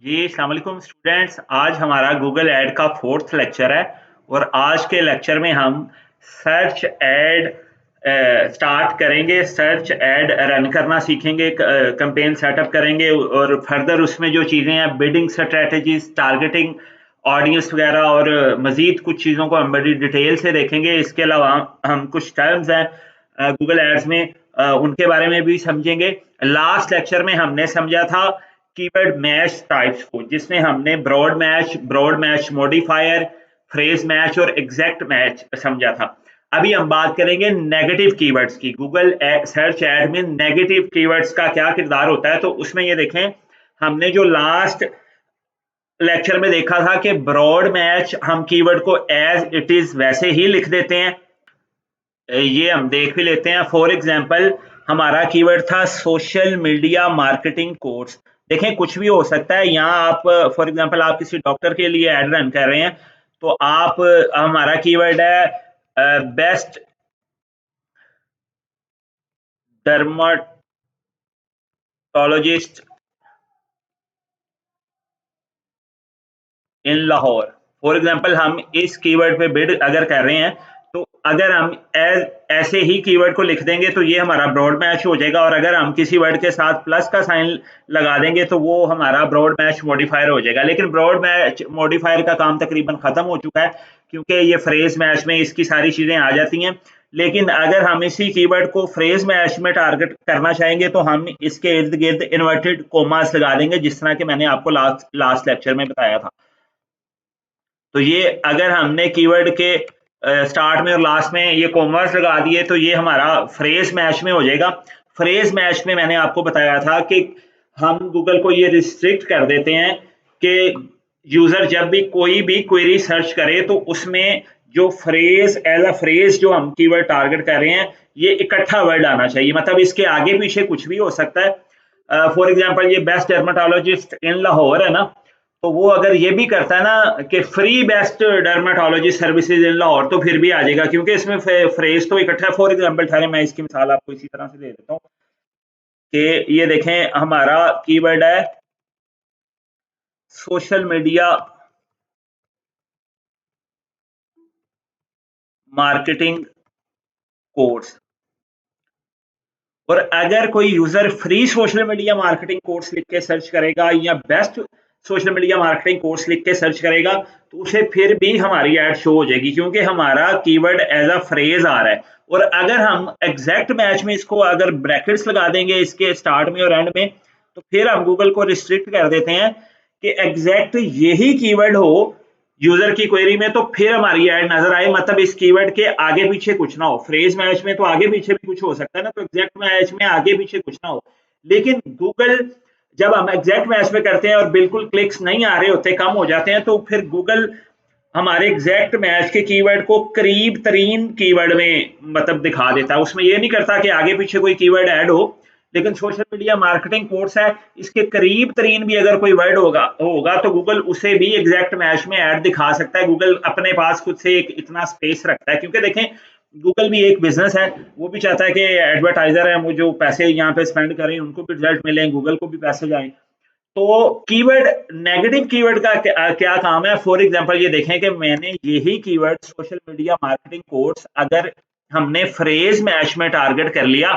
जी, अस्सलाम वालेकुम स्टूडेंट्स। आज हमारा गूगल ऐड का 4th लेक्चर है और आज के लेक्चर में हम सर्च ऐड स्टार्ट करेंगे। सर्च ऐड रन करना सीखेंगे, कैंपेन सेटअप करेंगे और फर्दर उसमें जो चीज़ें हैं बिडिंग स्ट्रेटजीज, टारगेटिंग ऑडियंस वगैरह और मज़ीद कुछ चीज़ों को हम बड़ी डिटेल से देखेंगे। इसके अलावा हम कुछ टर्म्स हैं गूगल एड्स में, उनके बारे में भी समझेंगे। लास्ट लेक्चर में हमने समझा था कीवर्ड मैच टाइप्स को, जिसमें हमने broad match modifier, phrase match और एग्जैक्ट मैच समझा था। अभी हम बात करेंगे नेगेटिव कीवर्ड्स की। गूगल सर्च ऐड में नेगेटिव कीवर्ड्स का क्या किरदार होता है, तो उसमें ये देखें, हमने जो लास्ट लेक्चर में देखा था कि ब्रॉड मैच हम कीवर्ड को एज इट इज वैसे ही लिख देते हैं। ये हम देख भी लेते हैं। फॉर एग्जांपल हमारा कीवर्ड था सोशल मीडिया मार्केटिंग कोर्स। देखें, कुछ भी हो सकता है। यहाँ आप फॉर एग्जांपल आप किसी डॉक्टर के लिए एड रन कर रहे हैं, तो आप हमारा कीवर्ड है best dermatologist in Lahore. For example हम इस कीवर्ड पे बिड अगर कर रहे हैं, तो अगर हम ऐसे ही कीवर्ड को लिख देंगे तो ये हमारा ब्रॉड मैच हो जाएगा, और अगर हम किसी वर्ड के साथ प्लस का साइन लगा देंगे तो वो हमारा ब्रॉड मैच मॉडिफायर हो जाएगा। लेकिन ब्रॉड मैच मॉडिफायर का काम तकरीबन खत्म हो चुका है, क्योंकि ये फ्रेज मैच में इसकी सारी चीजें आ जाती हैं। लेकिन अगर हम इसी कीवर्ड को फ्रेज मैच में टारगेट करना चाहेंगे तो हम इसके इर्द गिर्द इन्वर्टेड कोमास लगा देंगे, जिस तरह के मैंने आपको लास्ट लेक्चर में बताया था। तो ये अगर हमने कीवर्ड के स्टार्ट में और लास्ट में ये कॉमर्स लगा दिए तो ये हमारा फ्रेज मैच में हो जाएगा। फ्रेज मैच में मैंने आपको बताया था कि हम गूगल को ये रिस्ट्रिक्ट कर देते हैं कि यूजर जब भी कोई भी क्वेरी सर्च करे तो उसमें जो फ्रेज एज अ फ्रेज जो हम कीवर्ड टारगेट कर रहे हैं, ये इकट्ठा वर्ड आना चाहिए। मतलब इसके आगे पीछे कुछ भी हो सकता है। फॉर एग्जाम्पल ये बेस्ट डर्माटोलॉजिस्ट इन लाहौर है ना, तो वो अगर ये भी करता है ना कि free best dermatology services in Lahore, तो फिर भी आ जाएगा, क्योंकि इसमें फ्रेज तो इकट्ठा है। फॉर एग्जांपल ठहरे मैं इसकी मिसाल आपको इसी तरह से दे देता हूँ कि ये देखें, हमारा कीवर्ड है सोशल मीडिया मार्केटिंग कोर्स, और अगर कोई user free social media marketing course लिख के सर्च करेगा या best social media marketing course लिख के सर्च करेगा, तो उसे फिर भी हमारी ऐड शो हो जाएगी, क्योंकि हमारा कीवर्ड एज अ फ्रेज आ रहा है। और अगर हम एग्जैक्ट मैच में इसको अगर ब्रैकेट्स लगा देंगे इसके स्टार्ट में और एंड में, तो फिर हम गूगल को रिस्ट्रिक्ट कर देते हैं कि एग्जैक्ट यही कीवर्ड हो यूजर की क्वेरी में, तो फिर हमारी ऐड नजर आए। मतलब इस कीवर्ड के आगे पीछे कुछ ना हो। फ्रेज मैच में तो आगे पीछे भी कुछ हो सकता है ना, तो एग्जैक्ट मैच में आगे पीछे कुछ ना हो। लेकिन गूगल जब हम एग्जैक्ट मैच में करते हैं और बिल्कुल क्लिक्स नहीं आ रहे होते, कम हो जाते हैं, तो फिर गूगल हमारे एग्जैक्ट मैच के कीवर्ड को करीब तरीन कीवर्ड में मतलब दिखा देता है। उसमें ये नहीं करता कि आगे पीछे कोई कीवर्ड ऐड हो। लेकिन सोशल मीडिया मार्केटिंग कोर्स है, इसके करीब तरीन भी अगर कोई वर्ड होगा होगा तो गूगल उसे भी एग्जैक्ट मैच में ऐड दिखा सकता है। गूगल अपने पास खुद से एक इतना स्पेस रखता है, क्योंकि देखें, गूगल भी एक बिजनेस है। वो भी चाहता है कि एडवर्टाइजर है वो जो पैसे यहाँ पे स्पेंड करें उनको भी रिजल्ट मिले, गूगल को भी पैसे जाएं। तो कीवर्ड, नेगेटिव कीवर्ड का क्या काम है। फॉर एग्जांपल ये देखें कि मैंने यही keyword social media marketing course अगर हमने फ्रेज मैच में टारगेट कर लिया,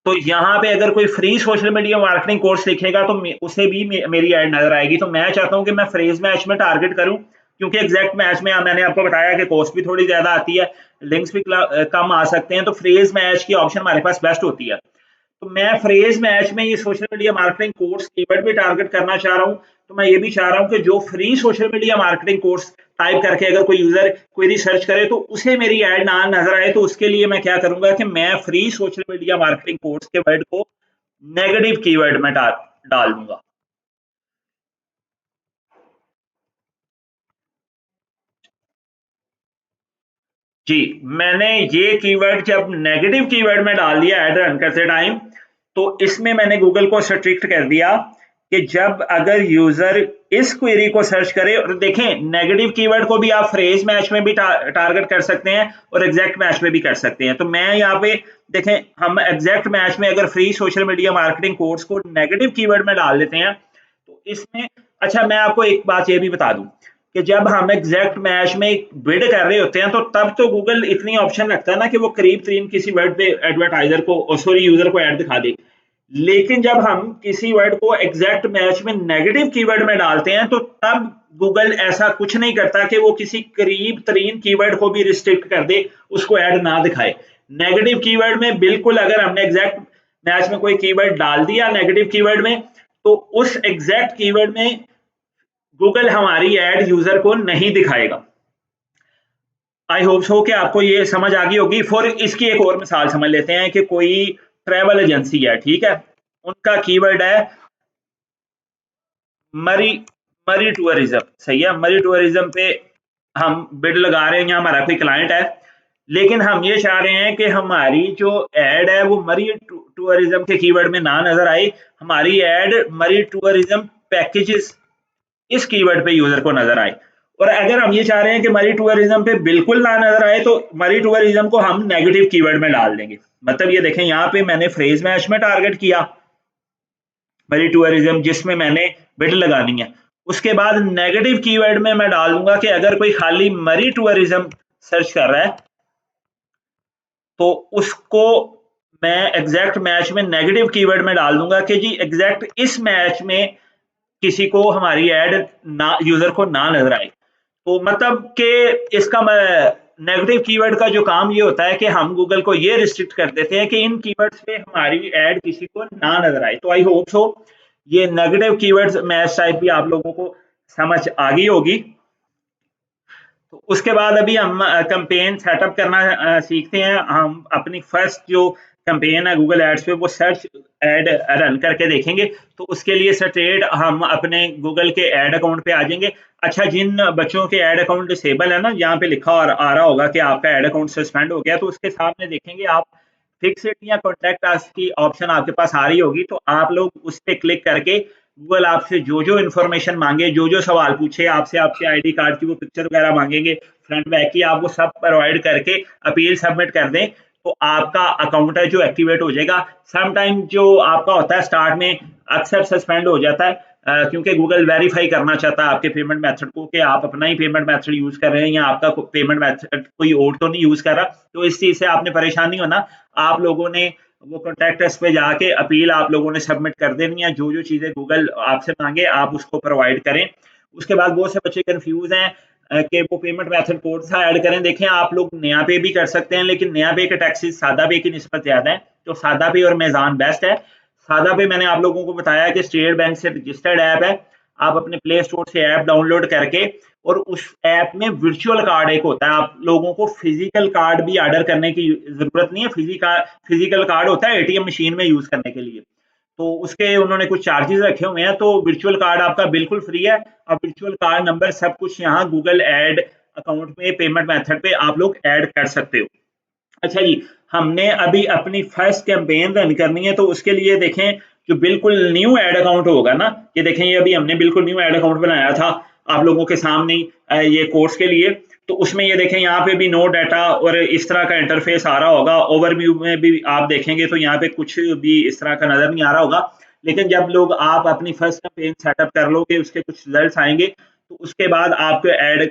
तो यहाँ पे अगर कोई free social media marketing course लिखेगा तो उसे भी मेरी ऐड नजर आएगी। तो मैं चाहता हूँ कि मैं फ्रेज मैच में टारगेट करूं, क्योंकि एग्जैक्ट मैच में मैंने आपको बताया कि कॉस्ट भी थोड़ी ज्यादा आती है, लिंक्स भी कम आ सकते हैं। तो फ्रेज मैच की ऑप्शन हमारे पास बेस्ट होती है। तो मैं फ्रेज मैच में ये social media marketing course keyword भी टारगेट करना चाह रहा हूँ। तो मैं ये भी चाह रहा हूँ कि जो free social media marketing course type करके अगर कोई यूजर कोई रिसर्च करे तो उसे मेरी ऐड ना नजर आए, तो उसके लिए मैं क्या करूंगा कि मैं free social media marketing course के वर्ड को नेगेटिव कीवर्ड में डाल दूंगा। जी, मैंने ये कीवर्ड जब नेगेटिव कीवर्ड में डाल दिया ऐड रन करते टाइम, तो इसमें मैंने गूगल को स्ट्रिक्ट कर दिया कि जब अगर यूजर इस क्वेरी को सर्च करे, और देखें, नेगेटिव कीवर्ड को भी आप फ्रेज मैच में भी टारगेट कर सकते हैं और एग्जैक्ट मैच में भी कर सकते हैं। तो मैं यहाँ पे देखें, हम एग्जैक्ट मैच में अगर free social media marketing course को नेगेटिव कीवर्ड में डाल देते हैं, इसमें अच्छा मैं आपको एक बात ये भी बता दूं कि जब हम एग्जैक्ट मैच में बिड कर रहे होते हैं तो तब तो गूगल इतनी ऑप्शन रखता है ना कि वो करीब तरीन किसी वर्ड पे एडवर्टाइजर को सॉरी यूजर को ऐड दिखा दे। लेकिन जब हम किसी वर्ड को एग्जैक्ट मैच में नेगेटिव कीवर्ड में डालते हैं तो तब गूगल ऐसा कुछ नहीं करता कि वो किसी करीब तरीन कीवर्ड को भी रिस्ट्रिक्ट कर दे, उसको ऐड ना दिखाए। नेगेटिव कीवर्ड में बिल्कुल अगर हमने एग्जैक्ट मैच में कोई कीवर्ड डाल दिया नेगेटिव कीवर्ड में तो उस एग्जैक्ट कीवर्ड में गूगल हमारी ऐड यूजर को नहीं दिखाएगा। आई होप सो कि आपको ये समझ आ गई होगी। फॉर इसकी एक और मिसाल समझ लेते हैं कि कोई ट्रैवल एजेंसी है, ठीक है, उनका कीवर्ड है मरी मरी टूरिज्म, सही है, मरी टूरिज्म पे हम बिड लगा रहे हैं या हमारा कोई क्लाइंट है, लेकिन हम ये चाह रहे हैं कि हमारी जो एड है वो मरी टूरिज्म के कीवर्ड में ना नजर आए, हमारी एड मरी टूरिज्म पैकेजेस इस कीवर्ड पे यूजर को नजर आए। और अगर हम ये चाह रहे हैं कि मरी टूरिज्म पे बिल्कुल ना नजर आए तो मरी टूरिज्म को हम नेगेटिव कीवर्ड में डाल देंगे। मतलब ये देखें यहाँ पे मैंने फ्रेज मैच में टारगेट किया मरी टूरिज्म जिसमें मैंने बिड लगानी है, उसके बाद नेगेटिव कीवर्ड में मैं डाल दूंगा कि अगर कोई खाली मरी टूरिज्म सर्च कर रहा है तो उसको मैं एग्जैक्ट मैच में नेगेटिव कीवर्ड में डाल दूंगा कि जी एग्जैक्ट इस मैच में किसी को हमारी एड ना यूजर को ना नजर आए। तो मतलब कि इसका नेगेटिव कीवर्ड का जो काम ये होता है कि हम गूगल को ये रिस्ट्रिक्ट कर देते हैं कि इन कीवर्ड्स पे हमारी एड किसी को ना नजर आए। तो आई होप सो ये नेगेटिव कीवर्ड्स मैच टाइप भी आप लोगों को समझ आ गई होगी। तो उसके बाद अभी हम कैंपेन सेटअप करना सीखते हैं। हम अपनी फर्स्ट जो कैंपेन है गूगल एड्स पे वो सर्च एड रन करके देखेंगे। तो उसके लिए स्ट्रेट हम अपने गूगल के एड अकाउंट पे आ जाएंगे। अच्छा, जिन बच्चों के एड अकाउंट डिसेबल है ना, यहाँ पे लिखा और आ रहा होगा कि आपका एड अकाउंट सस्पेंड हो गया, तो उसके सामने देखेंगे आप फिक्स या कॉन्टैक्ट अस की ऑप्शन आपके पास आ रही होगी। तो आप लोग उस पर क्लिक करके गूगल आपसे जो जो इन्फॉर्मेशन मांगे, जो जो सवाल पूछे आपसे, आपके आईडी कार्ड की वो पिक्चर वगैरह मांगेंगे फ्रंट बैक की, आप वो सब प्रोवाइड करके अपील सबमिट कर दें तो आपका अकाउंट है जो एक्टिवेट हो जाएगा। सम टाइम जो आपका होता है स्टार्ट में अक्सर सस्पेंड हो जाता है क्योंकि गूगल वेरीफाई करना चाहता है आपके पेमेंट मेथड को कि आप अपना ही पेमेंट मेथड यूज कर रहे हैं या आपका पेमेंट मेथड कोई और तो नहीं यूज कर रहा। तो इस चीज से आपने परेशान नहीं होना। आप लोगों ने वो कॉन्टैक्ट अस पे जाके अपील आप लोगों ने सबमिट कर देनी है। जो जो चीजें गूगल आपसे मांगे आप उसको प्रोवाइड करें। उसके बाद बहुत से बच्चे कंफ्यूज हैं कि वो पेमेंट मेथड कौन सा ऐड करें। देखें, आप लोग नया पे भी कर सकते हैं, लेकिन नया पे के टैक्सेस सादा पे की निस्बत ज्यादा है, तो सादा पे और मेज़ान बेस्ट है। सादा पे मैंने आप लोगों को बताया कि स्टेट बैंक से रजिस्टर्ड ऐप है। आप अपने प्ले स्टोर से ऐप डाउनलोड करके और उस ऐप में वर्चुअल कार्ड एक होता है। आप लोगों को फिजिकल कार्ड भी ऑर्डर करने की जरूरत नहीं है। फिजिकल कार्ड होता है एटीएम मशीन में यूज करने के लिए, तो उसके उन्होंने कुछ चार्जेस रखे हुए हैं। तो वर्चुअल कार्ड आपका बिल्कुल फ्री है। अब वर्चुअल कार्ड नंबर सब कुछ यहाँ गूगल एड अकाउंट में पेमेंट मेथड पे आप लोग ऐड कर सकते हो। अच्छा जी, हमने अभी अपनी फर्स्ट कैंपेन रन करनी है, तो उसके लिए देखें जो बिल्कुल न्यू ऐड अकाउंट होगा ना, ये देखें ये अभी हमने बिल्कुल न्यू ऐड अकाउंट बनाया था आप लोगों के सामने ये कोर्स के लिए। तो उसमें ये देखें यहाँ पे भी नो डाटा और इस तरह का इंटरफेस आ रहा होगा। ओवरव्यू में भी आप देखेंगे तो यहाँ पे कुछ भी इस तरह का नजर नहीं आ रहा होगा। लेकिन जब लोग आप अपनी फर्स्ट कैंपेन सेटअप कर लोगे, उसके कुछ रिजल्ट आएंगे, तो उसके बाद आपके ऐड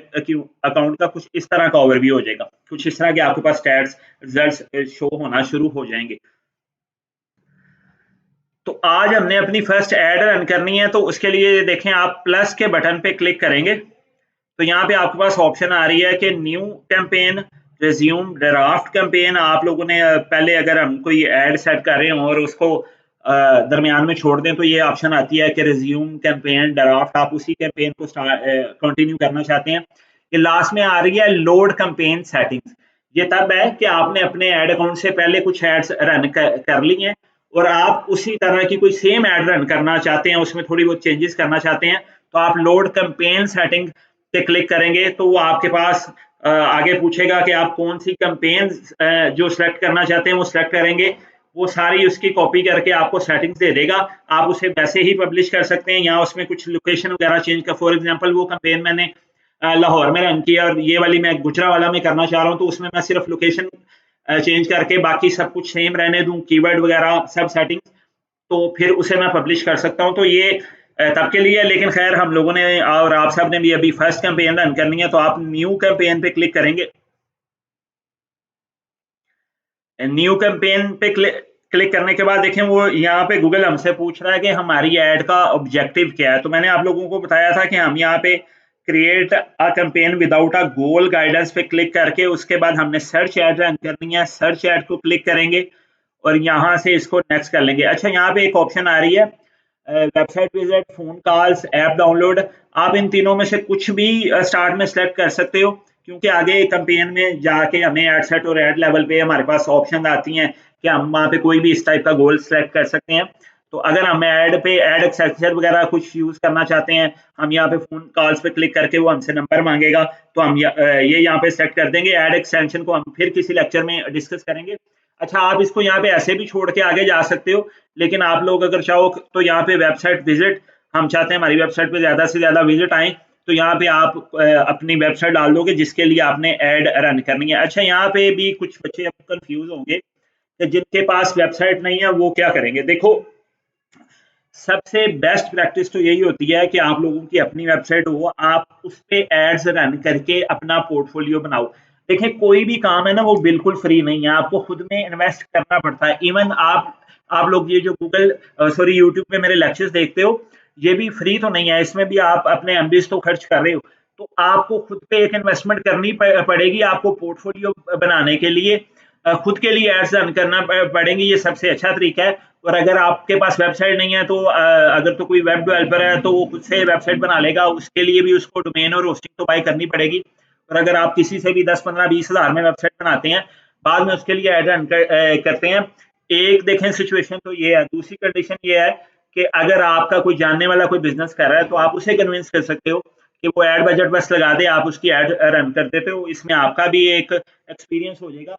अकाउंट का कुछ इस तरह का ओवरव्यू हो जाएगा। कुछ इस तरह के आपके पास स्टैट्स रिजल्ट्स शो होना शुरू हो जाएंगे। तो आज हमने अपनी फर्स्ट ऐड रन करनी है, तो उसके लिए देखें आप प्लस के बटन पे क्लिक करेंगे तो यहाँ पे आपके पास ऑप्शन आ रही है कि new campaign, resume, draft campaign. आप लोगों ने पहले अगर हम कोई ऐड सेट कर रहे हो और उसको दरमियान में छोड़ दें तो ये ऑप्शन आती है कि रिज्यूम कैंपेन ड्राफ्ट, आप उसी कैंपेन को कंटिन्यू करना चाहते हैं। ये लास्ट में आ रही है लोड कैंपेन सेटिंग्स। ये तब है कि आपने अपने ऐड अकाउंट से पहले कुछ एड्स रन कर ली हैं और आप उसी तरह की कोई सेम ऐड रन करना चाहते हैं, उसमें थोड़ी बहुत चेंजेस करना चाहते हैं, तो आप लोड कैंपेन सेटिंग पे क्लिक करेंगे तो वो आपके पास आगे पूछेगा कि आप कौन सी कैंपेन जो सिलेक्ट करना चाहते हैं वो सिलेक्ट करेंगे। वो सारी उसकी कॉपी करके आपको सेटिंग्स दे देगा। आप उसे वैसे ही पब्लिश कर सकते हैं या उसमें कुछ लोकेशन वगैरह चेंज कर, फॉर एग्जांपल वो कैंपेन मैंने लाहौर में रन किया और ये वाली मैं गुजरावाला में करना चाह रहा हूँ, तो उसमें मैं सिर्फ लोकेशन चेंज करके बाकी सब कुछ सेम रहने दूं, कीवर्ड वगैरह सब सेटिंग्स, तो फिर उसे मैं पब्लिश कर सकता हूँ। तो ये तब के लिए, लेकिन खैर हम लोगों ने और आप सब ने भी अभी फर्स्ट कैंपेन रन करनी है, तो आप न्यू कैंपेन पे क्लिक करेंगे। न्यू कैंपेन पे क्लिक करने के बाद देखें वो यहाँ पे गूगल हमसे पूछ रहा है कि हमारी ऐड का ऑब्जेक्टिव क्या है। तो मैंने आप लोगों को बताया था कि हम यहाँ पे create a campaign without a goal guidance पे क्लिक करके उसके बाद हमने सर्च ऐड रन करनी है। सर्च ऐड को क्लिक करेंगे और यहाँ से इसको नेक्स्ट कर लेंगे। अच्छा, यहाँ पे एक ऑप्शन आ रही है website visit, phone calls, app download. आप इन तीनों में से कुछ भी स्टार्ट में सेलेक्ट कर सकते हो, क्योंकि आगे कैंपेन में जाके हमें एड सेट और एड लेवल पे हमारे पास ऑप्शन आती हैं कि हम वहाँ पे कोई भी इस टाइप का गोल सेलेक्ट कर सकते हैं। तो अगर हम ऐड पे ऐड एक्सेसर वगैरह कुछ यूज करना चाहते हैं, हम यहाँ पे फोन कॉल्स पे क्लिक करके वो हमसे नंबर मांगेगा, तो हम ये यहाँ पे सेलेक्ट कर देंगे। ऐड एक्सटेंशन को हम फिर किसी लेक्चर में डिस्कस करेंगे। अच्छा, आप इसको यहाँ पे ऐसे भी छोड़ के आगे जा सकते हो, लेकिन आप लोग अगर चाहो तो यहाँ पे वेबसाइट विजिट, हम चाहते हैं हमारी वेबसाइट पे ज्यादा से ज्यादा विजिट आए, तो यहाँ पे आप अपनी वेबसाइट डाल दोगे जिसके लिए आपने ऐड रन करनी है। अच्छा, यहाँ पे भी कुछ बच्चे अब कंफ्यूज होंगे कि जिनके पास वेबसाइट नहीं है वो क्या करेंगे। देखो, सबसे बेस्ट प्रैक्टिस तो यही होती है कि आप लोगों की अपनी वेबसाइट हो, आप उस पे एड्स रन करके अपना पोर्टफोलियो बनाओ। देखिए, कोई भी काम है ना वो बिल्कुल फ्री नहीं है, आपको खुद में इन्वेस्ट करना पड़ता है। इवन आप लोग ये जो गूगल सॉरी यूट्यूब पे मेरे लेक्चर्स देखते हो, ये भी फ्री तो नहीं है, इसमें भी आप अपने एमबीज तो खर्च कर रहे हो। तो आपको खुद पे एक इन्वेस्टमेंट करनी पड़ेगी आपको पोर्टफोलियो बनाने के लिए। खुद के लिए एड्स रन करना पड़ेंगे, ये सबसे अच्छा तरीका है। और अगर आपके पास वेबसाइट नहीं है तो अगर तो कोई वेब डेवलपर है तो वो खुद से वेबसाइट बना लेगा, उसके लिए भी उसको डोमेन और होस्टिंग तो बाय करनी पड़ेगी। और अगर आप किसी से भी 10 15 20 हज़ार में वेबसाइट बनाते हैं, बाद में उसके लिए एड रन करते हैं, एक देखें सिचुएशन तो ये है। दूसरी कंडीशन ये है कि अगर आपका कोई जानने वाला कोई बिजनेस कर रहा है तो आप उसे कन्विंस कर सकते हो कि वो एड बजट बस लगा दे, आप उसकी एड रन कर देते हो, इसमें आपका भी एक एक्सपीरियंस हो जाएगा।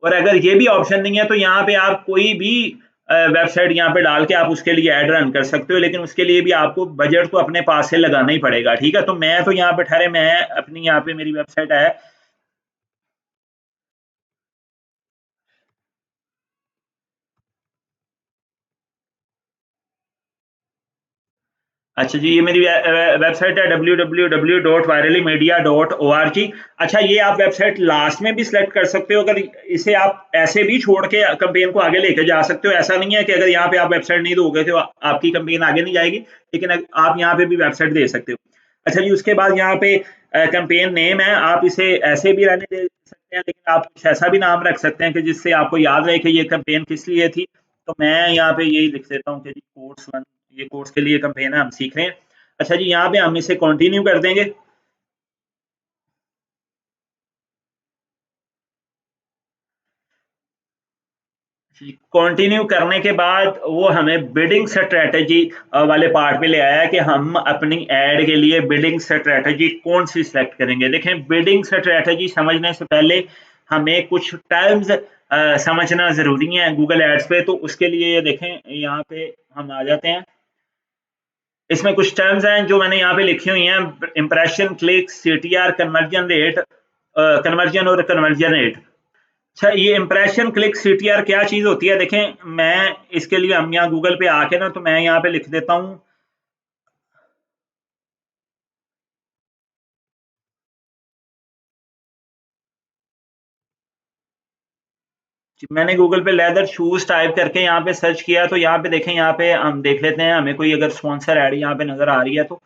और अगर ये भी ऑप्शन नहीं है तो यहाँ पे आप कोई भी वेबसाइट यहाँ पे डाल के आप उसके लिए ऐड रन कर सकते हो, लेकिन उसके लिए भी आपको बजट तो अपने पास से लगाना ही पड़ेगा। ठीक है, तो मैं तो यहाँ पे ठहरे, मैं अपनी यहाँ पे मेरी वेबसाइट है। अच्छा जी, ये मेरी वेबसाइट है www.viralimedia.org। अच्छा, ये आप वेबसाइट लास्ट में भी सिलेक्ट कर सकते हो, अगर इसे आप ऐसे भी छोड़ के कैंपेन को आगे लेके जा सकते हो। ऐसा नहीं है कि अगर यहाँ पे आप वेबसाइट नहीं दोगे तो आपकी कैंपेन आगे नहीं जाएगी, लेकिन आप यहाँ पे भी वेबसाइट दे सकते हो। अच्छा जी, उसके बाद यहाँ पे कैंपेन नेम है, आप इसे ऐसे भी रहने दे सकते हैं, लेकिन आप कुछ ऐसा भी नाम रख सकते हैं कि जिससे आपको याद रहे कि ये कैंपेन किस लिए थी। तो मैं यहाँ पे यही लिख देता हूँ कि जी कोर्स 1, ये कोर्स के लिए कैंपेन है, हम सीख रहे हैं। अच्छा जी, यहाँ पे हम इसे कंटिन्यू कर देंगे। कंटिन्यू करने के बाद वो हमें बिडिंग स्ट्रेटजी वाले पार्ट पे ले आया है कि हम अपनी एड के लिए बिडिंग स्ट्रेटजी कौन सी सिलेक्ट करेंगे। देखें, बिडिंग स्ट्रेटजी समझने से पहले हमें कुछ टर्म्स समझना जरूरी है गूगल एड्स पे। तो उसके लिए देखें, यहाँ पे हम आ जाते हैं। इसमें कुछ टर्म्स हैं जो मैंने यहाँ पे लिखी हुई हैं: impression, click, CTR, conversion rate, conversion और कन्वर्जन रेट। अच्छा, ये इंप्रेशन, क्लिक, सीटीआर क्या चीज होती है? देखें, मैं इसके लिए हम यहाँ गूगल पे आके ना, तो मैं यहाँ पे लिख देता हूँ। मैंने गूगल पे लेदर शूज टाइप करके यहाँ पे सर्च किया, तो यहाँ पे देखें, यहाँ पे हम देख लेते हैं हमें कोई अगर स्पॉन्सर ऐड यहाँ पे नजर आ रही है तो।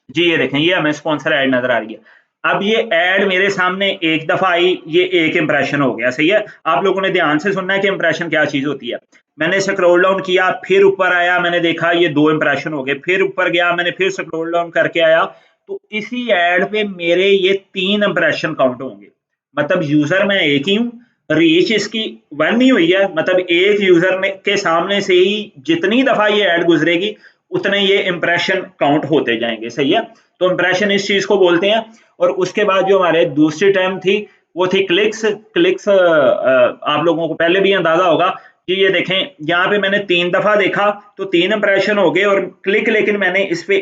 जी, ये देखें, ये हमें स्पॉन्सर ऐड नजर आ रही है। अब ये ऐड मेरे सामने एक दफा आई, ये एक इंप्रेशन हो गया। सही है, आप लोगों ने ध्यान से सुनना है कि इंप्रेशन क्या चीज होती है। मैंने स्क्रॉल डाउन किया, फिर ऊपर आया, मैंने देखा ये 2 इंप्रेशन हो गए, फिर ऊपर गया, मैंने फिर स्क्रॉल डाउन करके आया, तो इसी ऐड पे मेरे ये 3 इंप्रेशन काउंट होंगे। मतलब यूजर मैं एक ही हूँ, रीच इसकी 1 नहीं हुई है, मतलब एक यूजर ने के सामने से ही जितनी दफा ये ऐड गुजरेगी उतने ये इंप्रेशन काउंट होते जाएंगे। सही है, तो इंप्रेशन इस चीज को बोलते हैं। और उसके बाद जो हमारे दूसरी टर्म थी वो थी क्लिक्स। क्लिक्स आप लोगों को पहले भी अंदाजा होगा कि ये देखें, यहाँ पे मैंने 3 दफा देखा तो 3 इंप्रेशन हो गए, और क्लिक लेकिन मैंने इस पे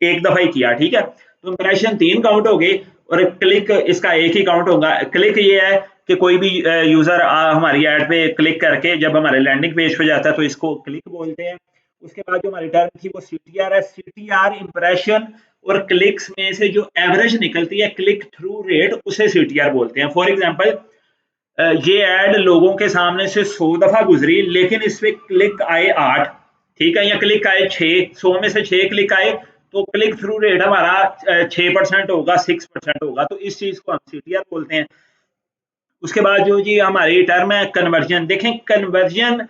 एक दफा ही किया। ठीक है, तो इंप्रेशन 3 काउंट हो गए और क्लिक इसका एक ही काउंट होगा। क्लिक ये है कि कोई भी यूजर हमारी ऐड पे क्लिक करके जब हमारे लैंडिंग पेज पे जाता है तो इसको क्लिक बोलते हैं। उसके बाद जो हमारी टर्म थी वो CTR है। CTR इंप्रेशन और क्लिक्स में से जो एवरेज निकलती है क्लिक थ्रू रेट, उसे CTR बोलते हैं। फॉर एग्जांपल ये ऐड लोगों के सामने से 100 दफा गुजरी लेकिन इस पे क्लिक आए 8, ठीक है, या क्लिक आए 6, 100 में से 6 क्लिक आए, तो क्लिक थ्रू रेट हमारा 6% होगा, 6% होगा, तो इस चीज को हम CTR बोलते हैं। उसके बाद जो जी हमारी टर्म है कन्वर्जन। देखें कन्वर्जन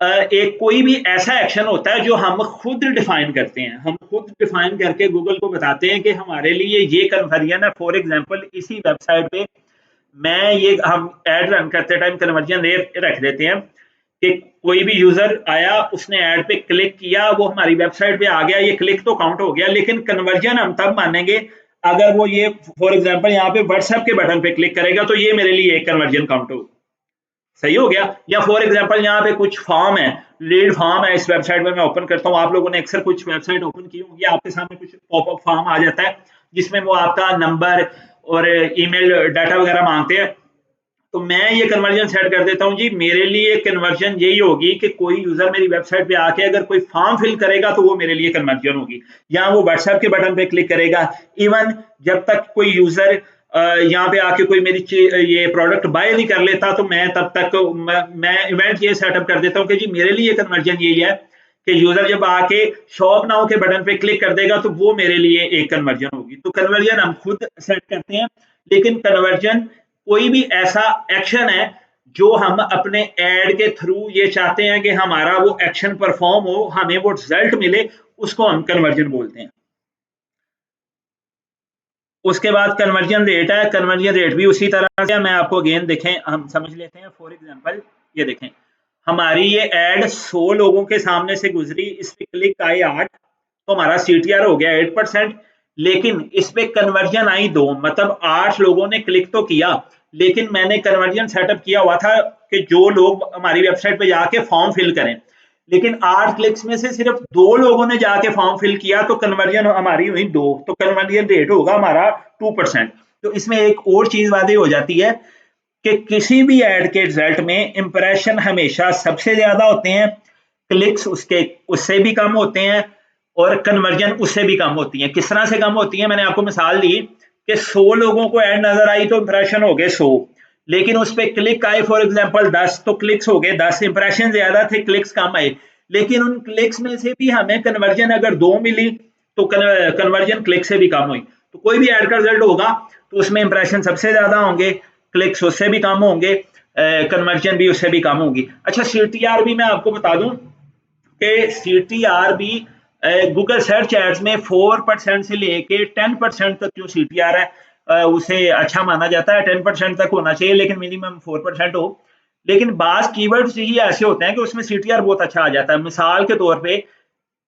एक कोई भी ऐसा एक्शन होता है जो हम खुद डिफाइन करते हैं, हम खुद डिफाइन करके गूगल को बताते हैं कि हमारे लिए ये कन्वर्जन है। फॉर एग्जांपल इसी वेबसाइट पे मैं ये हम ऐड रन करते टाइम कन्वर्जन रेट रख देते हैं कि कोई भी यूजर आया, उसने ऐड पे क्लिक किया, वो हमारी वेबसाइट पे आ गया, ये क्लिक तो काउंट हो गया, लेकिन कन्वर्जन हम तब मानेंगे अगर वो ये फॉर एग्जांपल यहाँ पे व्हाट्सएप के बटन पे क्लिक करेगा तो ये मेरे लिए एक कन्वर्जन काउंट हो, सही हो गया। या फॉर एग्जांपल यहाँ पे कुछ फॉर्म है, लीड फॉर्म है, इस वेबसाइट पर मैं ओपन करता हूँ, आप लोगों ने अक्सर कुछ वेबसाइट ओपन की होंगी, आपके सामने कुछ पॉपअप फॉर्म आ जाता है जिसमें वो आपका नंबर और ईमेल डाटा वगैरह मांगते हैं, तो मैं ये कन्वर्जन सेट कर देता हूँ जी, मेरे लिए कन्वर्जन यही होगी कि कोई यूजर मेरी वेबसाइट पे आके अगर कोई फॉर्म फिल करेगा तो वो मेरे लिए कन्वर्जन होगी, या वो व्हाट्सएप के बटन पे क्लिक करेगा। इवन जब तक कोई यूजर यहाँ पे आके कोई मेरी ये प्रोडक्ट बाय नहीं कर लेता तो मैं तब तक मैं इवेंट ये सेटअप कर देता हूँ कि जी मेरे लिए कन्वर्जन यही है कि यूजर जब आके शॉप नाउ के बटन पे क्लिक कर देगा तो वो मेरे लिए एक कन्वर्जन होगी। तो कन्वर्जन हम खुद सेट करते हैं, लेकिन कन्वर्जन कोई भी ऐसा एक्शन है जो हम अपने एड के थ्रू ये चाहते हैं कि हमारा वो एक्शन परफॉर्म हो, हमें वो रिजल्ट मिले, उसको हम कन्वर्जन बोलते हैं। उसके बाद कन्वर्जन रेट है, कन्वर्जन रेट भी उसी तरह से मैं आपको अगेन देखें, हम समझ लेते हैं। फॉर एग्जांपल ये देखें, हमारी ये एड 100 लोगों के सामने से गुजरी, इस पे क्लिक आए 8, तो हमारा CTR हो गया 8%, लेकिन इस पे कन्वर्जन आई 2, मतलब 8 लोगों ने क्लिक तो किया, लेकिन मैंने कन्वर्जन सेटअप किया हुआ था कि जो लोग हमारी वेबसाइट पे जाके फॉर्म फिल करें, लेकिन 8 क्लिक्स में से सिर्फ 2 लोगों ने जाके फॉर्म फिल किया, तो कन्वर्जन हमारी हुई 2, तो कन्वर्जन रेट होगा हमारा 2%। तो इसमें एक और चीज वादे हो जाती है कि किसी भी ऐड के रिजल्ट में इंप्रेशन हमेशा सबसे ज्यादा होते हैं, क्लिक्स उसके उससे भी कम होते हैं, और कन्वर्जन उससे भी कम होती है। किस तरह से कम होती है, मैंने आपको मिसाल दी कि 100 लोगों को ऐड नजर आई तो इंप्रेशन हो गए 100, लेकिन उस पर क्लिक आए फॉर एग्जांपल 10, तो क्लिक्स हो गए 10, इंप्रेशन ज्यादा थे, क्लिक्स कम आए, लेकिन उन क्लिक्स में से भी हमें कन्वर्जन अगर 2 मिली तो कन्वर्जन क्लिक से भी कम हुई। तो कोई भी ऐड का रिजल्ट होगा तो उसमें इंप्रेशन सबसे ज्यादा होंगे, क्लिक्स उससे भी कम होंगे, कन्वर्जन भी उससे भी कम होगी। अच्छा CTR भी मैं आपको बता दूं कि CTR भी गूगल सर्च एड्स में 4% से लेके 10% तक जो CTR है उसे अच्छा माना जाता है। 10% तक होना चाहिए लेकिन मिनिमम 4% हो। लेकिन बाज कीवर्ड्स ही ऐसे होते हैं कि उसमें CTR बहुत अच्छा आ जाता है। मिसाल के तौर पे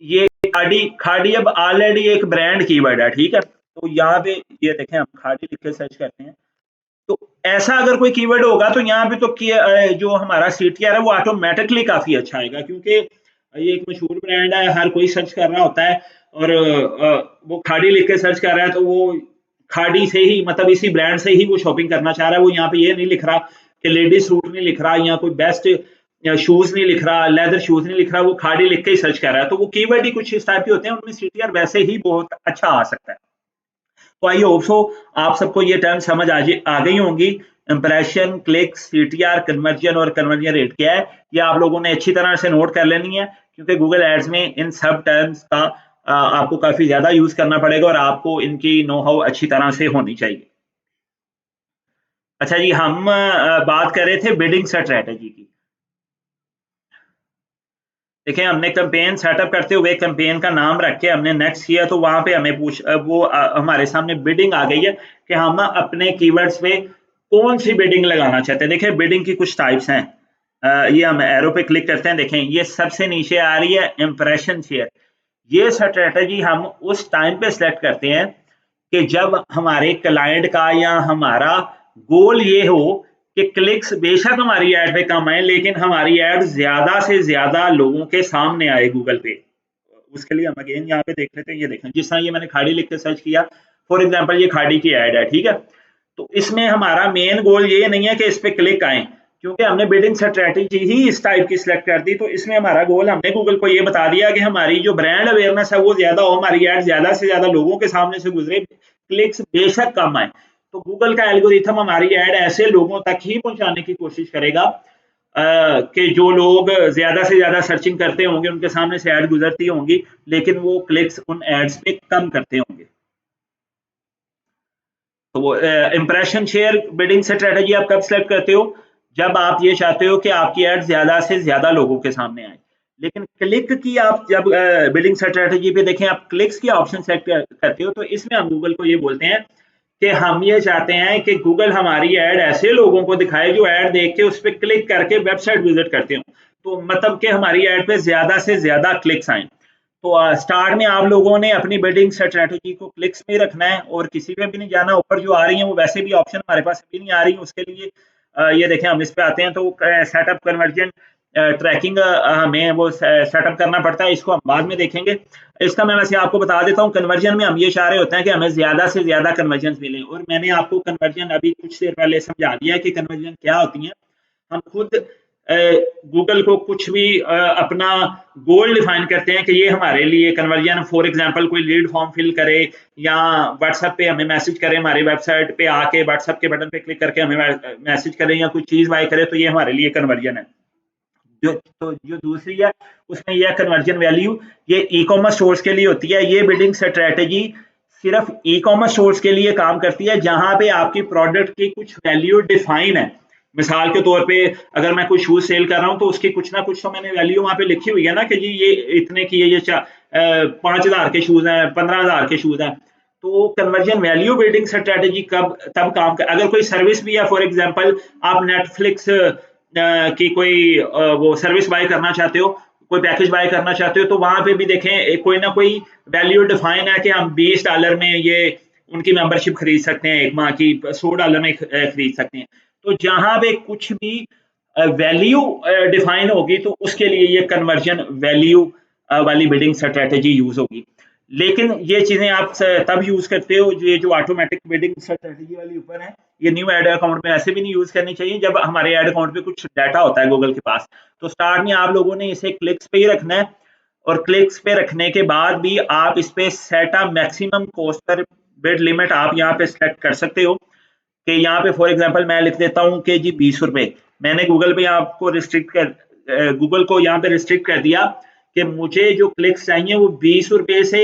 ये खाड़ी, खाड़ी अब ऑलरेडी एक ब्रांड कीवर्ड है, ठीक है, तो यहाँ पे ये देखें, हम खाड़ी लिख के सर्च करते हैं, तो ऐसा अगर कोई कीवर्ड होगा तो यहाँ पे तो जो हमारा CTR है वो ऑटोमेटिकली काफी अच्छा आएगा, क्योंकि ये एक मशहूर ब्रांड है, हर कोई सर्च कर रहा होता है, और वो खाड़ी लिख के सर्च कर रहा है तो वो खाड़ी से ही, मतलब इसी ब्रांड से ही वो शॉपिंग करना चाह रहा है। वो यहाँ पे ये नहीं लिख रहा कि लेडीज सूट नहीं लिख रहा, या कोई बेस्ट शूज नहीं लिख रहा, लेदर शूज नहीं लिख रहा, वो खाड़ी लिख के ही सर्च कर रहा है। तो वो कीवर्ड ही कुछ इस टाइप के होते हैं, उनमें CTR वैसे ही बहुत अच्छा आ सकता है। तो आई होप सो आप सबको ये टर्म समझ आ गई होंगी। इंप्रेशन, क्लिक, CTR, कन्वर्जन और कन्वर्जन रेट क्या है, ये आप लोगों ने अच्छी तरह से नोट कर लेनी है, क्योंकि गूगल एड्स में इन सब टर्म्स का आपको काफी ज्यादा यूज करना पड़ेगा और आपको इनकी नो हाउ अच्छी तरह से होनी चाहिए। अच्छा जी, हम बात कर रहे थे बिडिंग स्ट्रेटेजी की। देखिए, हमने कैंपेन सेटअप करते हुए कैंपेन का नाम रख के हमने नेक्स्ट किया, तो वहां पे हमें वो हमारे सामने बिडिंग आ गई है कि हम अपने कीवर्ड्स पे कौन सी बिडिंग लगाना चाहते हैं। देखिए, बिडिंग की कुछ टाइप्स हैं। ये हम एरो पे क्लिक करते हैं, देखें ये सबसे नीचे आ रही है इंप्रेशन शेयर। ये स्ट्रेटेजी हम उस टाइम पे सिलेक्ट करते हैं कि जब हमारे क्लाइंट का या हमारा गोल ये हो कि क्लिक्स बेशक हमारी ऐड पे कम आए, लेकिन हमारी ऐड ज्यादा से ज्यादा लोगों के सामने आए गूगल पे। उसके लिए हम अगेन यहाँ पे देख लेते हैं, ये देखें, जिस तरह ये मैंने खाड़ी लिख के सर्च किया, फॉर एग्जांपल ये खाड़ी की ऐड है, ठीक है, तो इसमें हमारा मेन गोल ये नहीं है कि इस पे क्लिक आए, क्योंकि हमने बिडिंग स्ट्रेटेजी ही इस टाइप की सिलेक्ट कर दी, तो इसमें हमारा गोल, हमने गूगल को ये बता दिया कि हमारी जो ब्रांड अवेयरनेस है वो ज्यादा हो, हमारी एड ज्यादा से ज्यादा लोगों के सामने से गुजरे, क्लिक्स बेशक कम आए। तो गूगल का एल्गोरिथम हमारी एड ऐसे लोगों तक ही पहुंचाने की कोशिश करेगा कि जो लोग ज्यादा से ज्यादा सर्चिंग करते होंगे, उनके सामने से एड गुजरती होंगी, लेकिन वो क्लिक्स उन एड्स पे कम करते होंगे। तो वो इंप्रेशन शेयर बिडिंग स्ट्रेटजी आप कब सेलेक्ट करते हो? जब आप ये चाहते हो कि आपकी एड ज्यादा से ज्यादा लोगों के सामने आए। लेकिन क्लिक की आप जब बिडिंग स्ट्रेटजी पे देखें, आप क्लिक्स की ऑप्शन सेलेक्ट करते हो, तो इसमें हम गूगल को ये बोलते हैं कि हम ये चाहते हैं कि गूगल हमारी एड ऐसे लोगों को दिखाए जो एड देख के उस पर क्लिक करके वेबसाइट विजिट करते हो, तो मतलब कि हमारी एड पे ज्यादा से ज्यादा क्लिक्स आए। तो स्टार्ट में आप लोगों ने अपनी बिडिंग स्ट्रेटजी को क्लिक्स में ही रखना है और किसी पे भी नहीं जाना। ऊपर जो आ रही है वो वैसे भी ऑप्शन हमारे पास अभी नहीं आ रही, उसके लिए ये देखें हम इस पे आते हैं, तो सेटअप कन्वर्जन ट्रैकिंग हमें वो सेटअप करना पड़ता है, इसको हम बाद में देखेंगे। इसका मैं वैसे आपको बता देता हूँ, कन्वर्जन में हम ये चाह रहे होते हैं कि हमें ज्यादा से ज्यादा कन्वर्जन मिले, और मैंने आपको कन्वर्जन अभी कुछ देर पहले समझा दिया है कि कन्वर्जन क्या होती है। हम खुद गूगल को कुछ भी अपना गोल डिफाइन करते हैं कि ये हमारे लिए कन्वर्जन, फॉर एग्जांपल कोई लीड फॉर्म फिल करे या व्हाट्सएप पे हमें मैसेज करे, हमारी वेबसाइट पे आके व्हाट्सएप के बटन पे क्लिक करके हमें मैसेज करे या कोई चीज बाय करे, तो ये हमारे लिए कन्वर्जन है। जो दूसरी है उसमें यह कन्वर्जन वैल्यू, ये ई कॉमर्स स्टोर्स के लिए होती है। ये बिल्डिंग स्ट्रेटेजी सिर्फ ई कॉमर्स स्टोर्स के लिए काम करती है, जहां पे आपकी प्रोडक्ट की कुछ वैल्यू डिफाइन है। मिसाल के तौर पे अगर मैं कोई शूज सेल कर रहा हूँ, तो उसकी कुछ ना कुछ तो मैंने वैल्यू वहां पे लिखी हुई है ना, कि जी ये इतने की है, ये 5,000 के शूज हैं, 15,000 के शूज हैं। तो कन्वर्जन वैल्यू बिल्डिंग स्ट्रेटेजी कब तब काम कर, अगर कोई सर्विस भी है, फॉर एग्जांपल आप नेटफ्लिक्स की कोई वो सर्विस बाय करना चाहते हो, कोई पैकेज बाय करना चाहते हो, तो वहां पे भी देखें कोई ना कोई वैल्यू डिफाइन है कि हम $20 में ये उनकी मेंबरशिप खरीद सकते हैं, एक माह की $100 में खरीद सकते हैं। तो जहां पे कुछ भी वैल्यू डिफाइन होगी, तो उसके लिए ये कन्वर्जन वैल्यू वाली बिल्डिंग स्ट्रेटेजी यूज होगी। लेकिन ये चीजें आप तब यूज करते हो, ये जो ऑटोमेटिक बिडिंग स्ट्रेटेजी वाली ऊपर है, ये न्यू एड अकाउंट में ऐसे भी नहीं यूज करनी चाहिए जब हमारे एड अकाउंट पे कुछ डाटा होता है गूगल के पास। तो स्टार्ट में आप लोगों ने इसे क्लिक्स पे ही रखना है, और क्लिक्स पे रखने के बाद भी आप इस पे set a maximum cost per bid limit आप यहाँ पे सेलेक्ट कर सकते हो, कि यहाँ पे फॉर एग्जांपल मैं लिख देता हूँ कि जी 20 रुपए, मैंने गूगल पे आपको रिस्ट्रिक्ट कर गूगल को यहाँ पे रिस्ट्रिक्ट कर दिया कि मुझे जो क्लिक्स चाहिए वो 20 रुपए से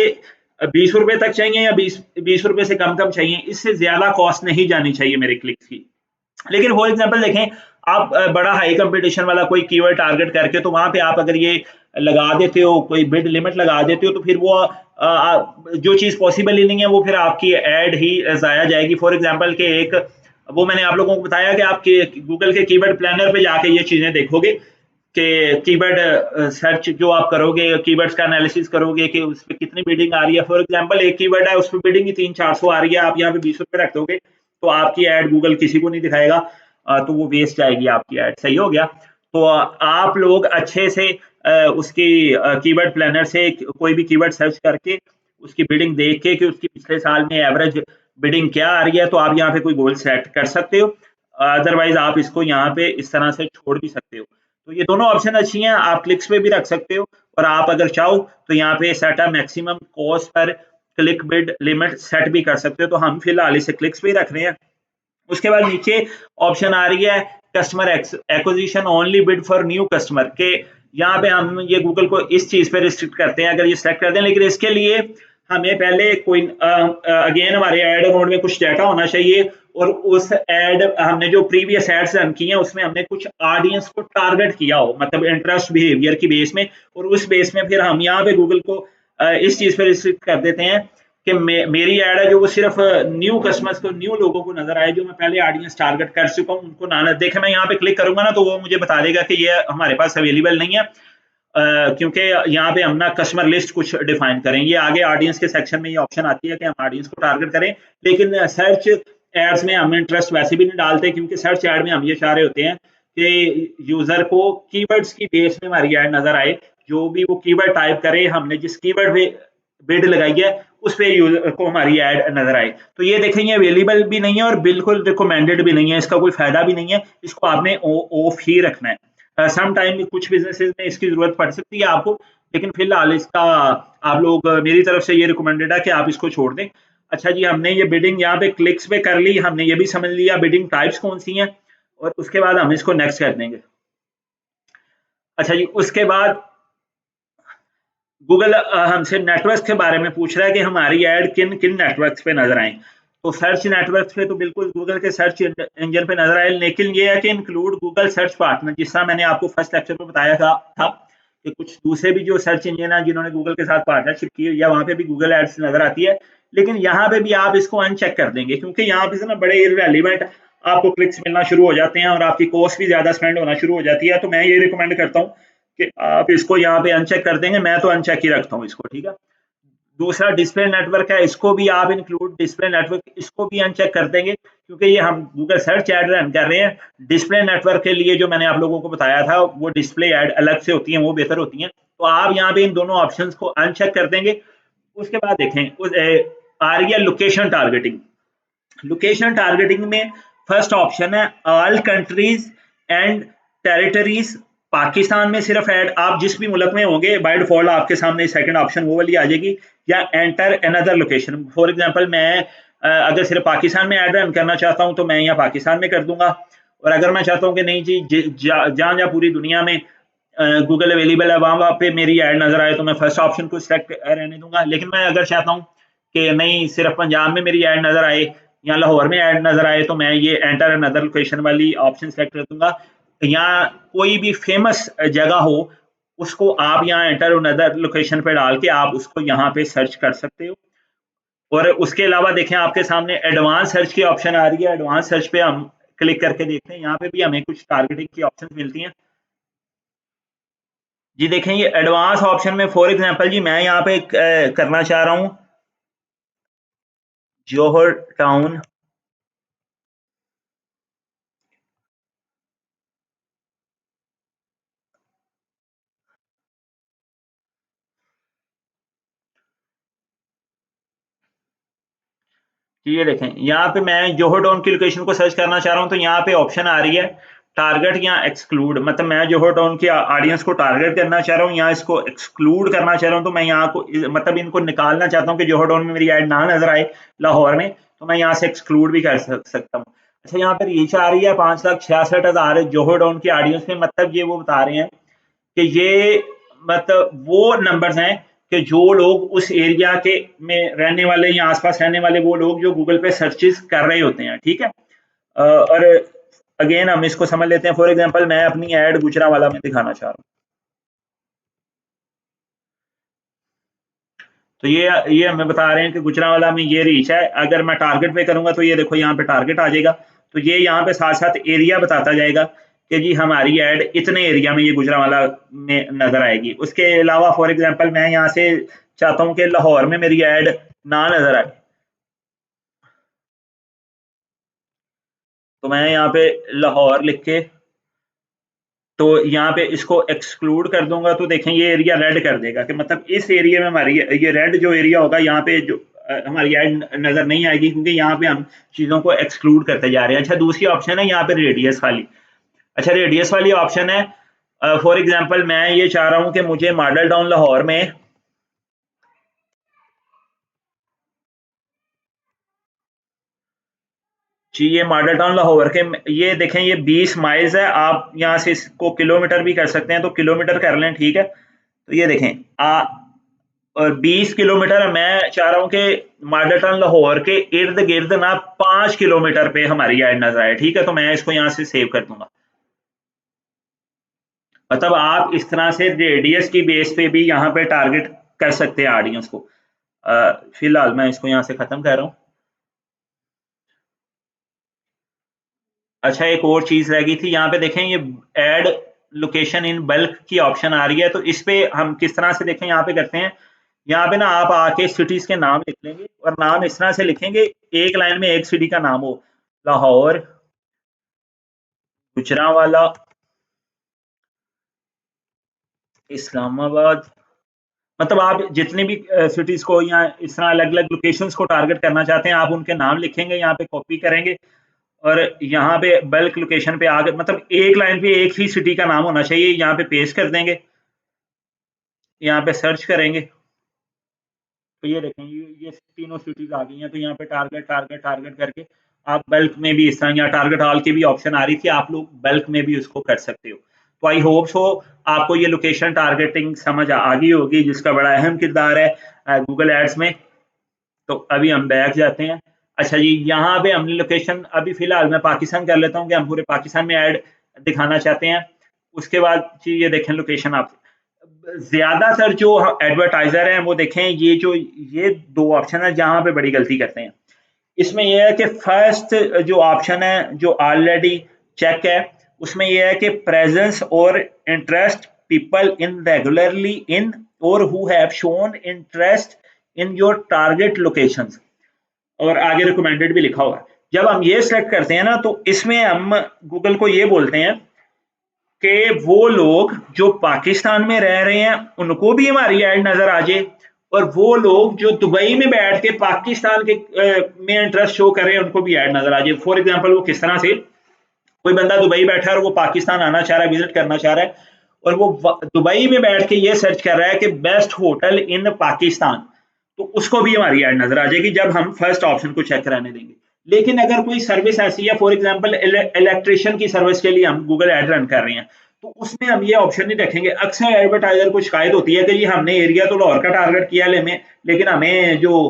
20 रुपए तक चाहिए, या 20 रुपए से कम कम चाहिए, इससे ज्यादा कॉस्ट नहीं जानी चाहिए मेरे क्लिक्स की। लेकिन फॉर एग्जांपल देखें, आप बड़ा हाई कंपटीशन वाला कोई कीवर्ड टारगेट करके, तो वहां पे आप अगर ये लगा देते हो, कोई बिड लिमिट लगा देते हो, तो फिर वो जो चीज पॉसिबल ही नहीं है, वो फिर आपकी एड ही जाया जाएगी। फॉर एग्जांपल के एक वो मैंने आप लोगों को बताया कि आप गूगल के कीवर्ड प्लानर पे जाके ये चीजें देखोगे कि कीवर्ड सर्च जो आप करोगे, कीवर्ड्स का एनालिसिस करोगे कि उस पर कितनी बिडिंग आ रही है। फॉर एग्जांपल एक कीवर्ड है, उस पर बिडिंग ही 300-400 आ रही है, आप यहाँ पे 20 रुपए रख दोगे, तो आपकी एड गूगल किसी को नहीं दिखाएगा, तो वो वेस्ट जाएगी आपकी एड। सही हो गया? तो आप लोग अच्छे से उसकी कीवर्ड प्लानर से कोई भी कीवर्ड सर्च करके उसकी बिडिंग देख के कि उसकी पिछले साल में एवरेज बिडिंग क्या आ रही है, तो आप यहाँ पे कोई गोल सेट कर सकते हो। अदरवाइज आप इसको यहाँ पे इस तरह से छोड़ भी सकते हो। तो ये दोनों ऑप्शन अच्छी हैं, आप क्लिक्स पे भी रख सकते हो, और आप अगर चाहो तो यहाँ पे set a maximum cost per click bid limit set भी कर सकते हो। तो हम फिलहाल इसे क्लिक्स पे ही रख रहे हैं। उसके बाद नीचे ऑप्शन आ रही है customer acquisition only bid for new customer, के यहाँ पे हम ये गूगल को इस चीज पे रिस्ट्रिक्ट करते हैं अगर ये सेलेक्ट कर दें। लेकिन इसके लिए हमें पहले कोई अगेन हमारे एड अकाउंट में कुछ डाटा होना चाहिए, और उस एड हमने जो प्रीवियस एड्स रन की हैं उसमें हमने कुछ ऑडियंस को टारगेट किया हो, मतलब इंटरेस्ट बिहेवियर की बेस में, और उस बेस में फिर हम यहाँ पे गूगल को इस चीज पे रिस्ट्रिक्ट कर देते हैं कि मेरी एड है जो वो सिर्फ न्यू कस्टमर्स को, न्यू लोगों को नजर आए, जो मैं पहले ऑडियंस टारगेट कर चुका हूँ उनको ना देखे। मैं यहाँ पे क्लिक करूंगा ना, तो वो मुझे बता देगा कि ये हमारे पास अवेलेबल नहीं है, क्योंकि यहाँ पे हम ना कस्टमर लिस्ट कुछ डिफाइन करें। ये आगे ऑडियंस के सेक्शन में ये ऑप्शन आती है कि हम ऑडियंस को टारगेट करें। लेकिन सर्च एड्स में हम इंटरेस्ट वैसे भी नहीं डालते, क्योंकि सर्च एड में हम ये चाह रहे होते हैं कि यूजर को कीवर्ड्स की बेस में हमारी एड नजर आए, जो भी वो कीवर्ड टाइप करे, हमने जिस कीवर्ड पे बिड लगाई है उस पे यूजर को हमारी ऐड नजर आए। तो ये देखें ये अवेलेबल भी नहीं है और बिल्कुल रिकमेंडेड भी नहीं है, इसका कोई फायदा भी नहीं है, इसको आपने ऑफ ही रखना है। सम टाइम कुछ बिजनेसेस में इसकी जरूरत पड़ सकती है आपको, लेकिन फिलहाल इसका आप लोग मेरी तरफ से ये रिकमेंडेड है कि आप इसको छोड़ दें। अच्छा जी, हमने ये बिडिंग यहाँ पे क्लिक्स पे कर ली, हमने ये भी समझ लिया बिडिंग टाइप्स कौन सी हैं, और उसके बाद हम इसको नेक्स्ट कर देंगे। अच्छा जी, उसके बाद गूगल हमसे नेटवर्क के बारे में पूछ रहा है कि हमारी ऐड किन किन नेटवर्क्स पे नजर आए। तो सर्च नेटवर्क्स पे तो बिल्कुल गूगल के सर्च इंजन पे नजर आए, लेकिन ये है कि इंक्लूड गूगल सर्च पार्टनर, जिस तरह मैंने आपको फर्स्ट लेक्चर में बताया था कि कुछ दूसरे भी जो सर्च इंजन है जिन्होंने गूगल के साथ पार्टनरशिप की है, या वहां पे भी गूगल एड्स नजर आती है, लेकिन यहाँ पे भी आप इसको अनचेक कर देंगे, क्योंकि यहाँ पे से ना बड़े इररेलेवेंट आपको क्लिक्स मिलना शुरू हो जाते हैं और आपकी कॉस्ट भी ज्यादा स्पेंड होना शुरू हो जाती है। तो मैं ये रिकमेंड करता हूँ कि आप इसको यहाँ पे अनचेक कर देंगे, मैं तो अनचेक ही रखता हूँ इसको, ठीक है। दूसरा डिस्प्ले नेटवर्क है, इसको भी आप इंक्लूड डिस्प्ले नेटवर्क, इसको भी अनचेक कर देंगे, क्योंकि ये हम गूगल सर्च ऐड रन कर रहे हैं। डिस्प्ले नेटवर्क के लिए जो मैंने आप लोगों को बताया था वो डिस्प्ले ऐड अलग से होती हैं, वो बेहतर होती हैं, तो आप यहाँ पे इन दोनों ऑप्शंस को अनचेक कर देंगे। उसके बाद देखें आ रही है लोकेशन टारगेटिंग। लोकेशन टारगेटिंग में फर्स्ट ऑप्शन है all countries and territories. Pakistan में सिर्फ ऐड, आप जिस भी मुल्क में होंगे बाय डिफॉल्ट आपके सामने सेकंड ऑप्शन वो वाली आ जाएगी, या enter another location. For example मैं अगर सिर्फ पाकिस्तान में ऐड रन करना चाहता हूं तो मैं यहाँ पाकिस्तान में कर दूंगा, और अगर मैं चाहता हूँ कि नहीं जी जहाँ जहाँ पूरी दुनिया में गूगल अवेलेबल है वहां पे मेरी ऐड नजर आए तो मैं फर्स्ट ऑप्शन को सिलेक्ट रहने दूंगा। लेकिन मैं अगर चाहता हूँ कि नहीं सिर्फ पंजाब में मेरी ऐड नजर आए या लाहौर में ऐड नजर आए, तो मैं ये एंटर अनदर लोकेशन वाली ऑप्शन सेलेक्ट कर दूंगा। या कोई भी फेमस जगह हो उसको आप यहाँ एंटर अनदर लोकेशन पे डाल के आप उसको यहाँ पे सर्च कर सकते हो। और उसके अलावा देखें आपके सामने एडवांस सर्च की ऑप्शन आ रही है, एडवांस सर्च पे हम क्लिक करके देखते हैं, यहाँ पे भी हमें कुछ टारगेटिंग की ऑप्शन मिलती हैं। जी देखें ये एडवांस ऑप्शन में फॉर एग्जांपल जी मैं यहाँ पे करना चाह रहा हूँ जौहर टाउन। ये देखें यहाँ पे मैं जौहर टाउन की लोकेशन को सर्च करना चाह रहा हूँ, तो यहाँ पे ऑप्शन आ रही है टारगेट या एक्सक्लूड, मतलब मैं जौहर टाउन की ऑडियंस को टारगेट करना चाह रहा हूँ, यहाँ इसको एक्सक्लूड करना चाह रहा हूँ, तो मैं यहाँ को मतलब इनको निकालना चाहता हूँ कि जौहर टाउन में मेरी ऐड ना नजर आए लाहौर में, तो मैं यहाँ से एक्सक्लूड भी कर सकता हूँ। अच्छा यहाँ पे रीच आ रही है 5,66,000 जौहर टाउन की ऑडियंस में, मतलब ये वो बता रहे हैं कि ये मतलब वो नंबर्स हैं कि जो लोग उस एरिया के में रहने वाले या आसपास रहने वाले वो लोग जो गूगल पे सर्चेस कर रहे होते हैं, ठीक है। और अगेन हम इसको समझ लेते हैं, फॉर एग्जांपल मैं अपनी ऐड गुजरावाला में दिखाना चाह रहा हूँ, तो ये हमें बता रहे हैं कि गुजरावाला में ये रीच है। अगर मैं टारगेट पे करूंगा तो ये देखो यहाँ पे टारगेट आ जाएगा, तो ये यहाँ पे साथ साथ एरिया बताता जाएगा कि जी हमारी ऐड इतने एरिया में ये गुजरावाला में नजर आएगी। उसके अलावा फॉर एग्जांपल मैं यहाँ से चाहता हूँ कि लाहौर में मेरी ऐड ना नजर आए, तो मैं यहाँ पे लाहौर लिख के तो यहाँ पे इसको एक्सक्लूड कर दूंगा, तो देखें ये एरिया रेड कर देगा कि मतलब इस एरिया में हमारी ये रेड जो एरिया होगा यहाँ पे जो हमारी ऐड नजर नहीं आएगी, क्योंकि यहाँ पे हम चीजों को एक्सक्लूड करते जा रहे हैं। अच्छा दूसरी ऑप्शन है यहाँ पे रेडियस वाली। अच्छा रेडियस वाली ऑप्शन है फॉर एग्जांपल मैं ये चाह रहा हूँ कि मुझे मॉडल टाउन लाहौर में जी ये मॉडल टाउन लाहौर के ये देखें ये 20 माइल्स है, आप यहाँ से इसको किलोमीटर भी कर सकते हैं, तो किलोमीटर कर लें, ठीक है। तो ये देखें और 20 किलोमीटर मैं चाह रहा हूँ कि मॉडल टाउन लाहौर के इर्द गिर्द ना 5 किलोमीटर पे हमारी ऐड नजर आए, ठीक है। तो मैं इसको यहाँ से सेव कर दूंगा। मतलब आप इस तरह से रेडियस की बेस पे भी यहाँ पे टारगेट कर सकते हैं ऑडियंस को। फिलहाल मैं इसको यहाँ से खत्म कर रहा हूँ। अच्छा एक और चीज रह गई थी, यहाँ पे देखें ये ऐड लोकेशन इन बल्क की ऑप्शन आ रही है, तो इस पे हम किस तरह से देखें यहाँ पे करते हैं। यहाँ पे ना आप आके सिटीज के नाम लिख लेंगे और नाम इस तरह से लिखेंगे एक लाइन में एक सिटी का नाम हो, लाहौर, गुजरांवाला, इस्लामाबाद, मतलब आप जितनी भी सिटीज को या इस तरह अलग अलग लोकेशंस को टारगेट करना चाहते हैं, आप उनके नाम लिखेंगे, यहाँ पे कॉपी करेंगे और यहाँ पे बल्क लोकेशन पे आगे मतलब एक लाइन पे एक ही सिटी का नाम होना चाहिए, यहाँ पे पेस्ट कर देंगे, यहाँ पे सर्च करेंगे तो ये देखें ये तीनों सिटीज आ गई हैं। तो यहाँ पे टारगेट टारगेट टारगेट करके आप बल्क में भी इस तरह, या टारगेट ऑल की भी ऑप्शन आ रही थी, आप लोग बल्क में भी उसको कर सकते हो। तो आई होप सो आपको ये लोकेशन टारगेटिंग समझ आ गई होगी, जिसका बड़ा अहम किरदार है गूगल एड्स में। तो अभी हम बैक जाते हैं। अच्छा जी, यहाँ पे हमने लोकेशन अभी फिलहाल मैं पाकिस्तान कर लेता हूँ कि हम पूरे पाकिस्तान में ऐड दिखाना चाहते हैं। उसके बाद जी ये देखें लोकेशन, आप ज्यादातर जो एडवर्टाइजर हैं वो देखें ये दो ऑप्शन है जहां पे बड़ी गलती करते हैं। इसमें यह है कि फर्स्ट जो ऑप्शन है जो ऑलरेडी चेक है, उसमें यह है कि प्रेजेंस और interest people in regularly in और who have shown interest in your target locations, और आगे रिकमेंडेड भी लिखा हुआ है। जब हम ये सेलेक्ट करते हैं ना, तो इसमें हम गूगल को ये बोलते हैं कि वो लोग जो पाकिस्तान में रह रहे हैं उनको भी हमारी ऐड नजर आ जाए, और वो लोग जो दुबई में बैठ के पाकिस्तान के में इंटरेस्ट शो कर रहे हैं उनको भी ऐड नजर आ जाए। फॉर एग्जांपल वो किस तरह से, कोई बंदा दुबई बैठा है और वो पाकिस्तान आना चाह रहा है, विजिट करना चाह रहा है, और वो दुबई में बैठ के ये सर्च कर रहा है कि बेस्ट होटल इन पाकिस्तान, तो उसको भी हमारी ऐड नजर आ जाएगी जब हम फर्स्ट ऑप्शन को चेक कराने देंगे। लेकिन अगर कोई सर्विस ऐसी है, फॉर एग्जांपल इलेक्ट्रिशियन की सर्विस के लिए हम गूगल ऐड रन कर रहे हैं, तो उसमें हम ये ऑप्शन नहीं रखेंगे। अक्सर एडवर्टाइजर को शिकायत होती है कि जी हमने एरिया तो लाहौर का टारगेट किया लेकिन हमें जो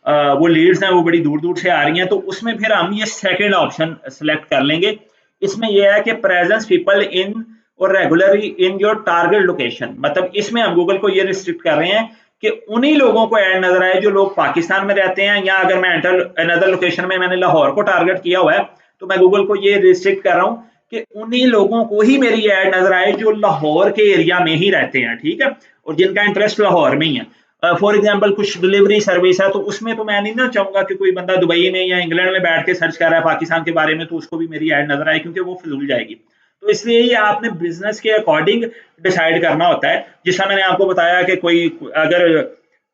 वो लीड्स हैं वो बड़ी दूर दूर से आ रही हैं, तो उसमें फिर हम ये सेकेंड ऑप्शन सेलेक्ट कर लेंगे। इसमें यह है कि प्रेजेंस पीपल इन और regularly in your target location, मतलब इसमें हम गूगल को ये रिस्ट्रिक्ट कर रहे हैं कि उन्हीं लोगों को ऐड नजर आए जो लोग पाकिस्तान में रहते हैं, या अगर मैं अनदर लोकेशन में मैंने लाहौर को टारगेट किया हुआ है, तो मैं गूगल को ये रिस्ट्रिक्ट कर रहा हूँ कि उन्हीं लोगों को ही मेरी ऐड नजर आए जो लाहौर के एरिया में ही रहते हैं, ठीक है, और जिनका इंटरेस्ट लाहौर में ही है। फॉर एग्जांपल कुछ डिलीवरी सर्विस है, तो उसमें तो मैं नहीं ना चाहूंगा कि कोई बंदा दुबई में या इंग्लैंड में बैठ के सर्च कर रहा है पाकिस्तान के बारे में तो उसको भी मेरी ऐड नजर आए, क्योंकि वो फिजूल जाएगी। तो इसलिए ये आपने बिजनेस के अकॉर्डिंग डिसाइड करना होता है। जिसका मैंने आपको बताया कि कोई अगर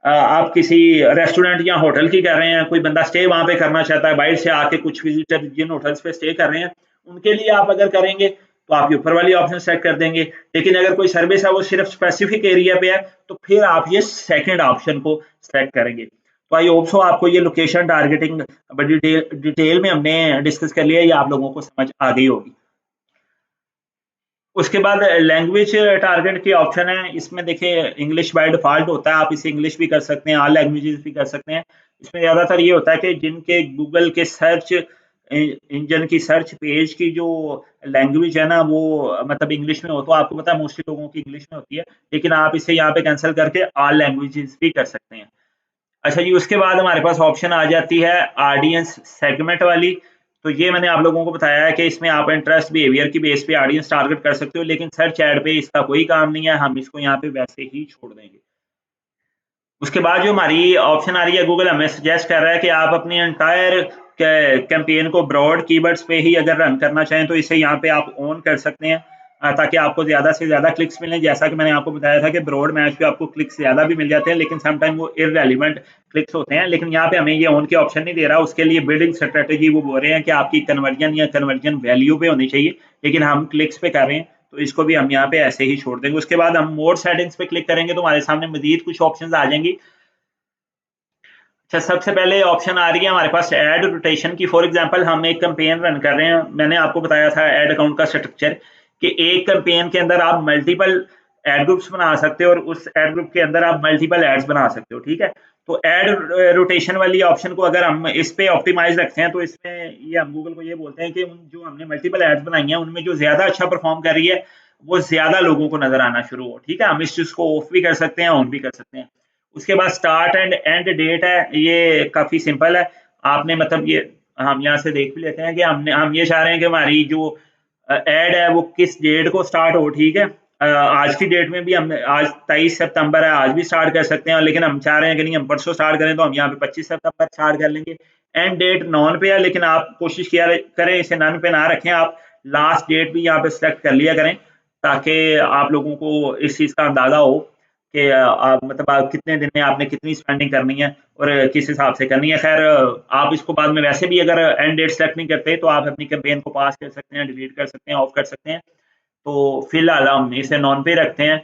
आप किसी रेस्टोरेंट या होटल की कर रहे हैं, कोई बंदा स्टे वहां पे करना चाहता है, बाहर से आके कुछ विजिटर जिन होटल्स पे स्टे कर रहे हैं उनके लिए आप अगर करेंगे तो आप ये ऊपर वाली ऑप्शन सेलेक्ट कर देंगे। लेकिन अगर कोई सर्विस है वो सिर्फ स्पेसिफिक एरिया पे है, तो फिर आप ये सेकंड ऑप्शन को सेलेक्ट करेंगे। तो आई होप सो आपको ये लोकेशन टारगेटिंग बड़ी डिटेल में हमने डिस्कस कर लिया, ये आप लोगों को समझ आ गई होगी। उसके बाद लैंग्वेज टारगेट की ऑप्शन है। इसमें देखिए इंग्लिश बाय डिफॉल्ट होता है, आप इसे इंग्लिश भी कर सकते हैं, ऑल लैंग्वेजेस भी कर सकते हैं। इसमें ज़्यादातर ये होता है कि जिनके गूगल के सर्च इंजन की सर्च पेज की जो लैंग्वेज है ना वो मतलब इंग्लिश में हो, तो आपको पता है मोस्टली लोगों की इंग्लिश में होती है, लेकिन आप इसे यहाँ पे कैंसिल करके ऑल लैंग्वेजेस भी कर सकते हैं। अच्छा जी, उसके बाद हमारे पास ऑप्शन आ जाती है ऑडियंस सेगमेंट वाली। तो ये मैंने आप लोगों को बताया है कि इसमें आप इंटरेस्ट बिहेवियर की बेस पे ऑडियंस टारगेट कर सकते हो, लेकिन सर्च ऐड पे इसका कोई काम नहीं है, हम इसको यहाँ पे वैसे ही छोड़ देंगे। उसके बाद जो हमारी ऑप्शन आ रही है, गूगल हमें सजेस्ट कर रहा है कि आप अपनी एंटायर कैंपेन को ब्रॉड कीवर्ड्स पे ही अगर रन करना चाहें तो इसे यहाँ पे आप ऑन कर सकते हैं, ताकि आपको ज़्यादा से ज़्यादा क्लिक्स मिलें। जैसा कि मैंने आपको बताया था कि ब्रॉड मैच पे आपको क्लिक्स ज़्यादा भी मिल जाते हैं, लेकिन समटाइम वो इररेलेवेंट क्लिक्स होते हैं। लेकिन यहाँ पे हमें ये ऑन की ऑप्शन नहीं दे रहा, उसके लिए बिल्डिंग स्ट्रेटेजी वो बोल रहे हैं कि आपकी कन्वर्जन या कन्वर्जन वैल्यू पे होनी चाहिए, लेकिन हम क्लिक्स पे कर रहे हैं तो इसको भी हम यहाँ पे ऐसे ही छोड़ देंगे। उसके बाद हम मोर सेटिंग्स पे क्लिक करेंगे तो हमारे सामने मजीद कुछ ऑप्शन आ जाएंगी। अच्छा, सबसे पहले ऑप्शन आ रही है हमारे पास ऐड रोटेशन की। फॉर एग्जांपल हम एक कैंपेन रन कर रहे हैं, मैंने आपको बताया था ऐड अकाउंट का स्ट्रक्चर कि एक कैंपेन के अंदर आप मल्टीपल ऐड ग्रुप्स बना सकते हो और उस ऐड ग्रुप के अंदर आप मल्टीपल एड्स बना सकते हो, ठीक है। तो ऐड रोटेशन वाली ऑप्शन को अगर हम इस पे ऑप्टिमाइज रखते हैं तो इसमें ये हम गूगल को ये बोलते हैं कि जो हमने मल्टीपल एड्स बनाई हैं उनमें जो ज्यादा अच्छा परफॉर्म कर रही है वो ज्यादा लोगों को नजर आना शुरू हो, ठीक है। हम इस चीज को ऑफ भी कर सकते हैं, ऑन भी कर सकते हैं। उसके बाद स्टार्ट एंड एंड डेट है, ये काफी सिंपल है। आपने मतलब ये हम यहाँ से देख भी लेते हैं कि हम ये चाह रहे हैं कि हमारी जो एड है वो किस डेट को स्टार्ट हो, ठीक है। आज की डेट में भी हम आज 23 सितंबर है, आज भी स्टार्ट कर सकते हैं, लेकिन हम चाह रहे हैं कि नहीं हम परसों स्टार्ट करें, तो हम यहाँ पे 25 सितंबर स्टार्ट कर लेंगे। एंड डेट नॉन पे है, लेकिन आप कोशिश किया करें इसे नन पे ना रखें, आप लास्ट डेट भी यहाँ पे सिलेक्ट कर लिया करें ताकि आप लोगों को इस चीज़ का अंदाजा हो कि आप मतलब आप कितने दिन में आपने कितनी स्पेंडिंग करनी है और किस हिसाब से करनी है। खैर आप इसको बाद में वैसे भी अगर एंड डेट सेलेक्ट नहीं करते तो आप अपनी कैंपेन को पास कर सकते हैं, डिलीट कर सकते हैं, ऑफ कर सकते हैं। तो फिलहाल हम इसे नॉन पे रखते हैं।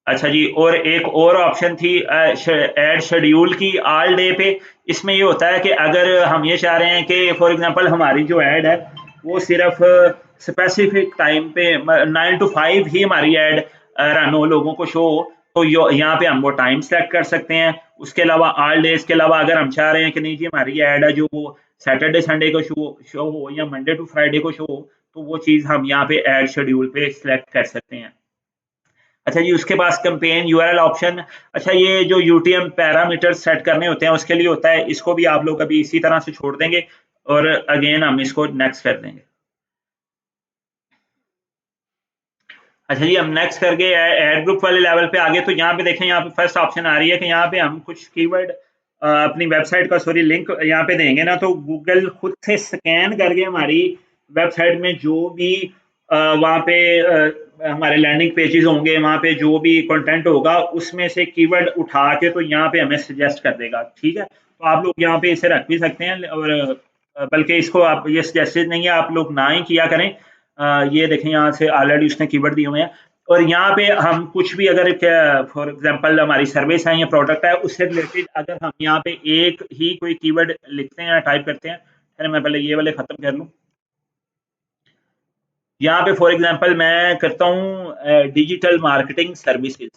अच्छा जी, और एक और ऑप्शन थी ऐड शेड्यूल की ऑल डे पे। इसमें ये होता है कि अगर हम ये चाह रहे हैं कि फॉर एग्जांपल हमारी जो ऐड है वो सिर्फ स्पेसिफिक टाइम पे 9 to 5 ही हमारी ऐड रन हो, लोगों को शो हो, तो यहाँ पे हम वो टाइम सेलेक्ट कर सकते हैं। उसके अलावा ऑल डेज के अलावा अगर हम चाह रहे हैं कि नहीं जी हमारी ऐड है जो वो सैटरडे संडे को शो हो या मंडे टू फ्राइडे को शो हो, तो वो चीज़ हम यहाँ पे ऐड शेड्यूल पे सिलेक्ट कर सकते हैं। अच्छा जी, उसके पास कैंपेन यूआरएल ऑप्शन। अच्छा, ये जो यूटीएम पैरामीटर्स सेट करने होते हैं उसके लिए होता है, इसको भी आप लोग अभी इसी तरह से छोड़ देंगे और अगेन हम इसको नेक्स्ट कर देंगे। अच्छा जी, हम नेक्स्ट करके ऐड ग्रुप वाले लेवल पे आगे। तो यहाँ पे देखें, यहाँ पे फर्स्ट ऑप्शन आ रही है कि यहाँ पे हम कुछ कीवर्ड अपनी वेबसाइट का लिंक यहाँ पे देंगे ना, तो गूगल खुद से स्कैन करके हमारी वेबसाइट में जो भी वहाँ पे हमारे लैंडिंग पेजेस होंगे, वहाँ पे जो भी कंटेंट होगा उसमें से कीवर्ड उठा के तो यहाँ पे हमें सजेस्ट कर देगा। ठीक है, तो आप लोग यहाँ पे इसे रख भी सकते हैं और बल्कि इसको आप ये सजेस्टेड नहीं है, आप लोग ना ही किया करें। ये देखें यहाँ से ऑलरेडी उसने कीवर्ड दिए हुए हैं और यहाँ पे हम कुछ भी अगर फॉर एग्जांपल हमारी सर्विस है या प्रोडक्ट है उससे रिलेटेड अगर हम यहाँ पे एक ही कोई कीवर्ड लिखते हैं या टाइप करते हैं। अरे मैं पहले ये वाले खत्म कर लूँ। यहाँ पे फॉर एग्जांपल मैं करता हूँ डिजिटल मार्केटिंग सर्विसेज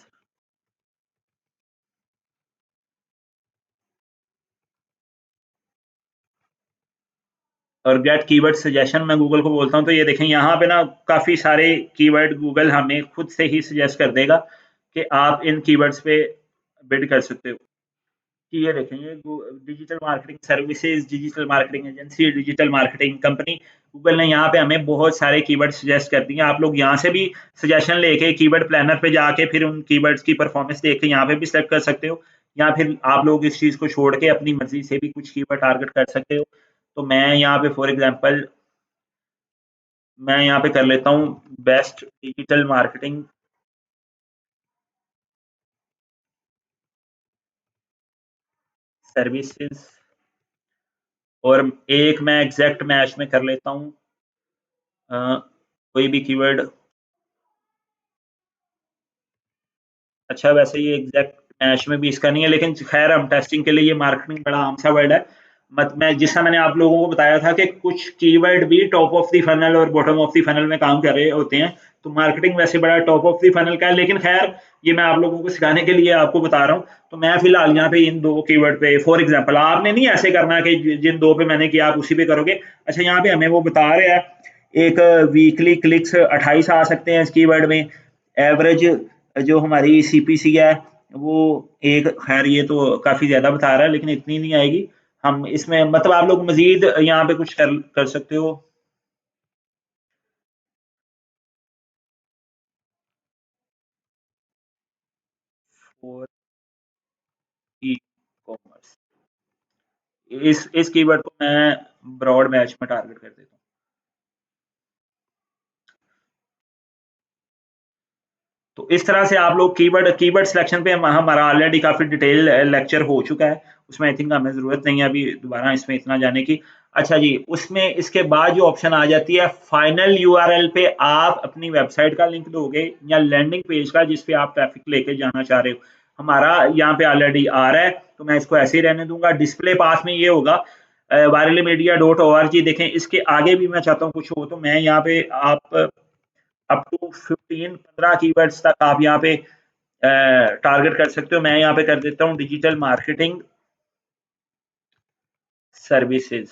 और गेट कीवर्ड सजेशन मैं गूगल को बोलता हूँ। तो ये देखें यहाँ पे ना काफ़ी सारे कीवर्ड गूगल हमें खुद से ही सजेस्ट कर देगा कि आप इन कीवर्ड्स पे बिड कर सकते हो। कि ये देखें, ये digital marketing services, digital marketing agency, digital marketing company, Google ने यहाँ पे हमें बहुत सारे कीवर्ड सजेस्ट कर दिए। आप लोग यहाँ से भी सजेशन लेके कीवर्ड प्लानर पे जाके फिर उन कीवर्ड्स की परफॉर्मेंस देख के यहाँ पे भी सेलेक्ट कर सकते हो, या फिर आप लोग इस चीज़ को छोड़ के अपनी मर्जी से भी कुछ कीवर्ड टारगेट कर सकते हो। तो मैं यहाँ पे फॉर एग्जांपल मैं यहाँ पे कर लेता हूँ बेस्ट डिजिटल मार्केटिंग सर्विसेज और एक मैं एग्जैक्ट मैच में कर लेता हूँ कोई भी कीवर्ड। अच्छा, वैसे ये एग्जैक्ट मैच में भी इसका नहीं है, लेकिन खैर हम टेस्टिंग के लिए, ये मार्केटिंग बड़ा आम सा वर्ड है। मत मैं जिसका मैंने आप लोगों को बताया था कि कुछ कीवर्ड भी टॉप ऑफ द फनल और बॉटम ऑफ द फनल में काम कर रहे होते हैं। तो मार्केटिंग वैसे बड़ा टॉप ऑफ द फनल का है, लेकिन खैर ये मैं आप लोगों को सिखाने के लिए आपको बता रहा हूँ। तो मैं फिलहाल यहाँ पे इन दो कीवर्ड पे फॉर एग्जांपल, आपने नहीं ऐसे करना कि जिन दो पे मैंने किया आप उसी पे करोगे। अच्छा, यहाँ पे हमें वो बता रहे हैं एक वीकली क्लिक्स 28 आ सकते हैं इस कीवर्ड में। एवरेज जो हमारी सीपीसी है वो एक, खैर ये तो काफ़ी ज़्यादा बता रहा है लेकिन इतनी नहीं आएगी। हम इसमें मतलब आप लोग मज़ीद यहाँ पे कुछ कर सकते हो। फॉर ई कॉमर्स, इस कीवर्ड को मैं ब्रॉड मैच में टारगेट कर देता हूँ। तो इस तरह से आप लोग कीवर्ड सिलेक्शन पे हमारा ऑलरेडी काफ़ी डिटेल लेक्चर हो चुका है, उसमें आई थिंक हमें ज़रूरत नहीं है अभी दोबारा इसमें इतना जाने की। अच्छा जी, उसमें इसके बाद जो ऑप्शन आ जाती है फाइनल यूआरएल पे आप अपनी वेबसाइट का लिंक दोगे या लैंडिंग पेज का जिस पे आप ट्रैफिक लेके जाना चाह रहे हो। हमारा यहाँ पे ऑलरेडी आ रहा है तो मैं इसको ऐसे ही रहने दूंगा। डिस्प्ले पास में ये होगा viralmedia.org। देखें इसके आगे भी मैं चाहता हूँ कुछ हो, तो मैं यहाँ पे आप अप टू 15 कीवर्ड्स तक आप यहाँ पे टारगेट कर सकते हो। मैं यहाँ पे कर देता हूँ डिजिटल मार्केटिंग सर्विसेज।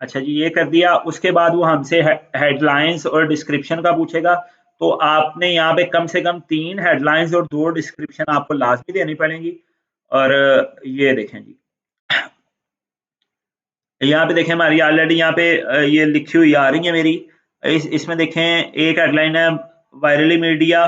अच्छा जी, ये कर दिया। उसके बाद वो हमसे हेडलाइंस और डिस्क्रिप्शन का पूछेगा। तो आपने यहाँ पे कम से कम 3 हेडलाइंस और 2 डिस्क्रिप्शन आपको लाजमी देनी पड़ेंगी। और ये देखें जी, यहाँ पे देखें हमारी ऑलरेडी यहाँ पे ये लिखी हुई आ रही है मेरी। इसमें देखें एक हेडलाइन है virally media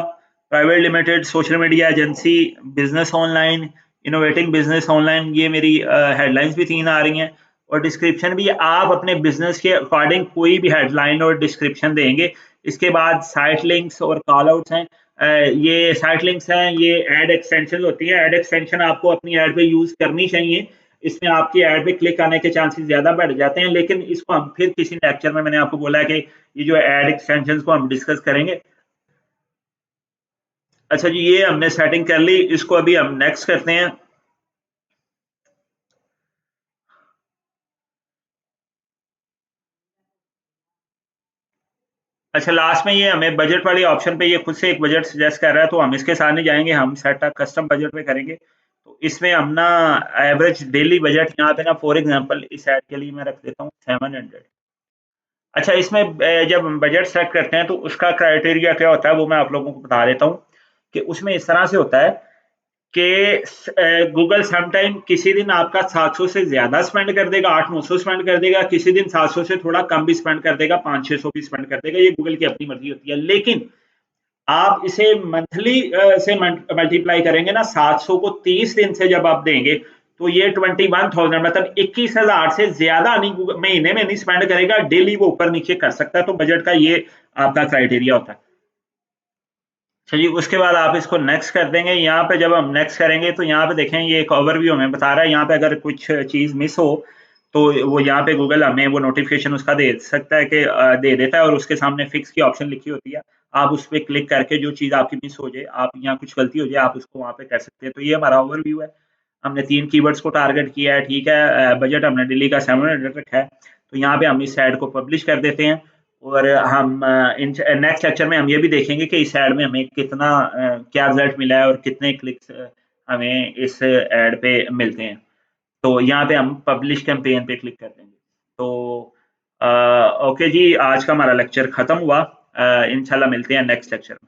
private limited social media agency business online innovating business online. ये मेरी हेडलाइंस भी 3 आ रही हैं और डिस्क्रिप्शन भी आप अपने बिजनेस के अकॉर्डिंग कोई भी हेडलाइन और डिस्क्रिप्शन देंगे। इसके बाद साइट लिंक्स और कॉल आउट्स हैं। ये साइट लिंक्स हैं, ये एड एक्सटेंशन होती है। एड एक्सटेंशन आपको अपनी ऐड पे यूज करनी चाहिए। इसमें आपकी ऐड पे क्लिक आने के चांसेस ज्यादा बढ़ जाते हैं, लेकिन इसको हम फिर किसी लेक्चर में, मैंने आपको बोला है कि ये जो एड एक्सटेंशन को हम डिस्कस करेंगे। अच्छा जी, ये हमने सेटिंग कर ली, इसको अभी हम नेक्स्ट करते हैं। अच्छा, लास्ट में ये हमें बजट वाले ऑप्शन पे ये खुद से एक बजट सजेस्ट कर रहा है, तो हम इसके साथ नहीं जाएंगे, हम सेट कस्टम बजट पे करेंगे। तो इसमें हम ना एवरेज डेली बजट यहाँ पे ना फॉर एग्जांपल इस ऐड के लिए मैं रख देता हूँ 700। अच्छा, इसमें जब हम बजट सेट करते हैं तो उसका क्राइटेरिया क्या होता है वो मैं आप लोगों को बता देता हूँ कि उसमें इस तरह से होता है कि गूगल समटाइम किसी दिन आपका 700 से ज्यादा स्पेंड कर देगा, 800-900 स्पेंड कर देगा, किसी दिन 700 से थोड़ा कम भी स्पेंड कर देगा, 500-600 भी स्पेंड कर देगा। ये गूगल की अपनी मर्जी होती है। लेकिन आप इसे मंथली से मल्टीप्लाई करेंगे ना, 700 को 30 दिन से जब आप देंगे तो ये 21,000 मतलब 21,000 से ज्यादा नहीं महीने में नहीं स्पेंड करेगा, डेली वो ऊपर नीचे कर सकता है। तो बजट का ये आपका क्राइटेरिया होता है। चलिए, उसके बाद आप इसको नेक्स्ट कर देंगे। यहाँ पे जब हम नेक्स्ट करेंगे तो यहाँ पे देखें ये एक ओवरव्यू हमें बता रहा है। यहाँ पे अगर कुछ चीज मिस हो तो वो यहाँ पे गूगल हमें वो नोटिफिकेशन उसका दे सकता है कि दे देता है, और उसके सामने फिक्स की ऑप्शन लिखी होती है। आप उस पर क्लिक करके जो चीज आपकी मिस हो जाए, आप यहाँ कुछ गलती हो जाए, आप उसको वहाँ पे कर सकते हैं। तो ये हमारा ओवरव्यू है। हमने 3 कीवर्ड्स को टारगेट किया है, ठीक है। बजट हमने दिल्ली का 700 रखा है। तो यहाँ पे हम इस ऐड को पब्लिश कर देते हैं, और हम नेक्स्ट लेक्चर में हम ये भी देखेंगे कि इस ऐड में हमें कितना क्या रिजल्ट मिला है और कितने क्लिक्स हमें इस ऐड पे मिलते हैं। तो यहाँ पे हम पब्लिश कैंपेन पे क्लिक कर देंगे। तो ओके जी, आज का हमारा लेक्चर खत्म हुआ। इंशाल्लाह मिलते हैं नेक्स्ट लेक्चर में।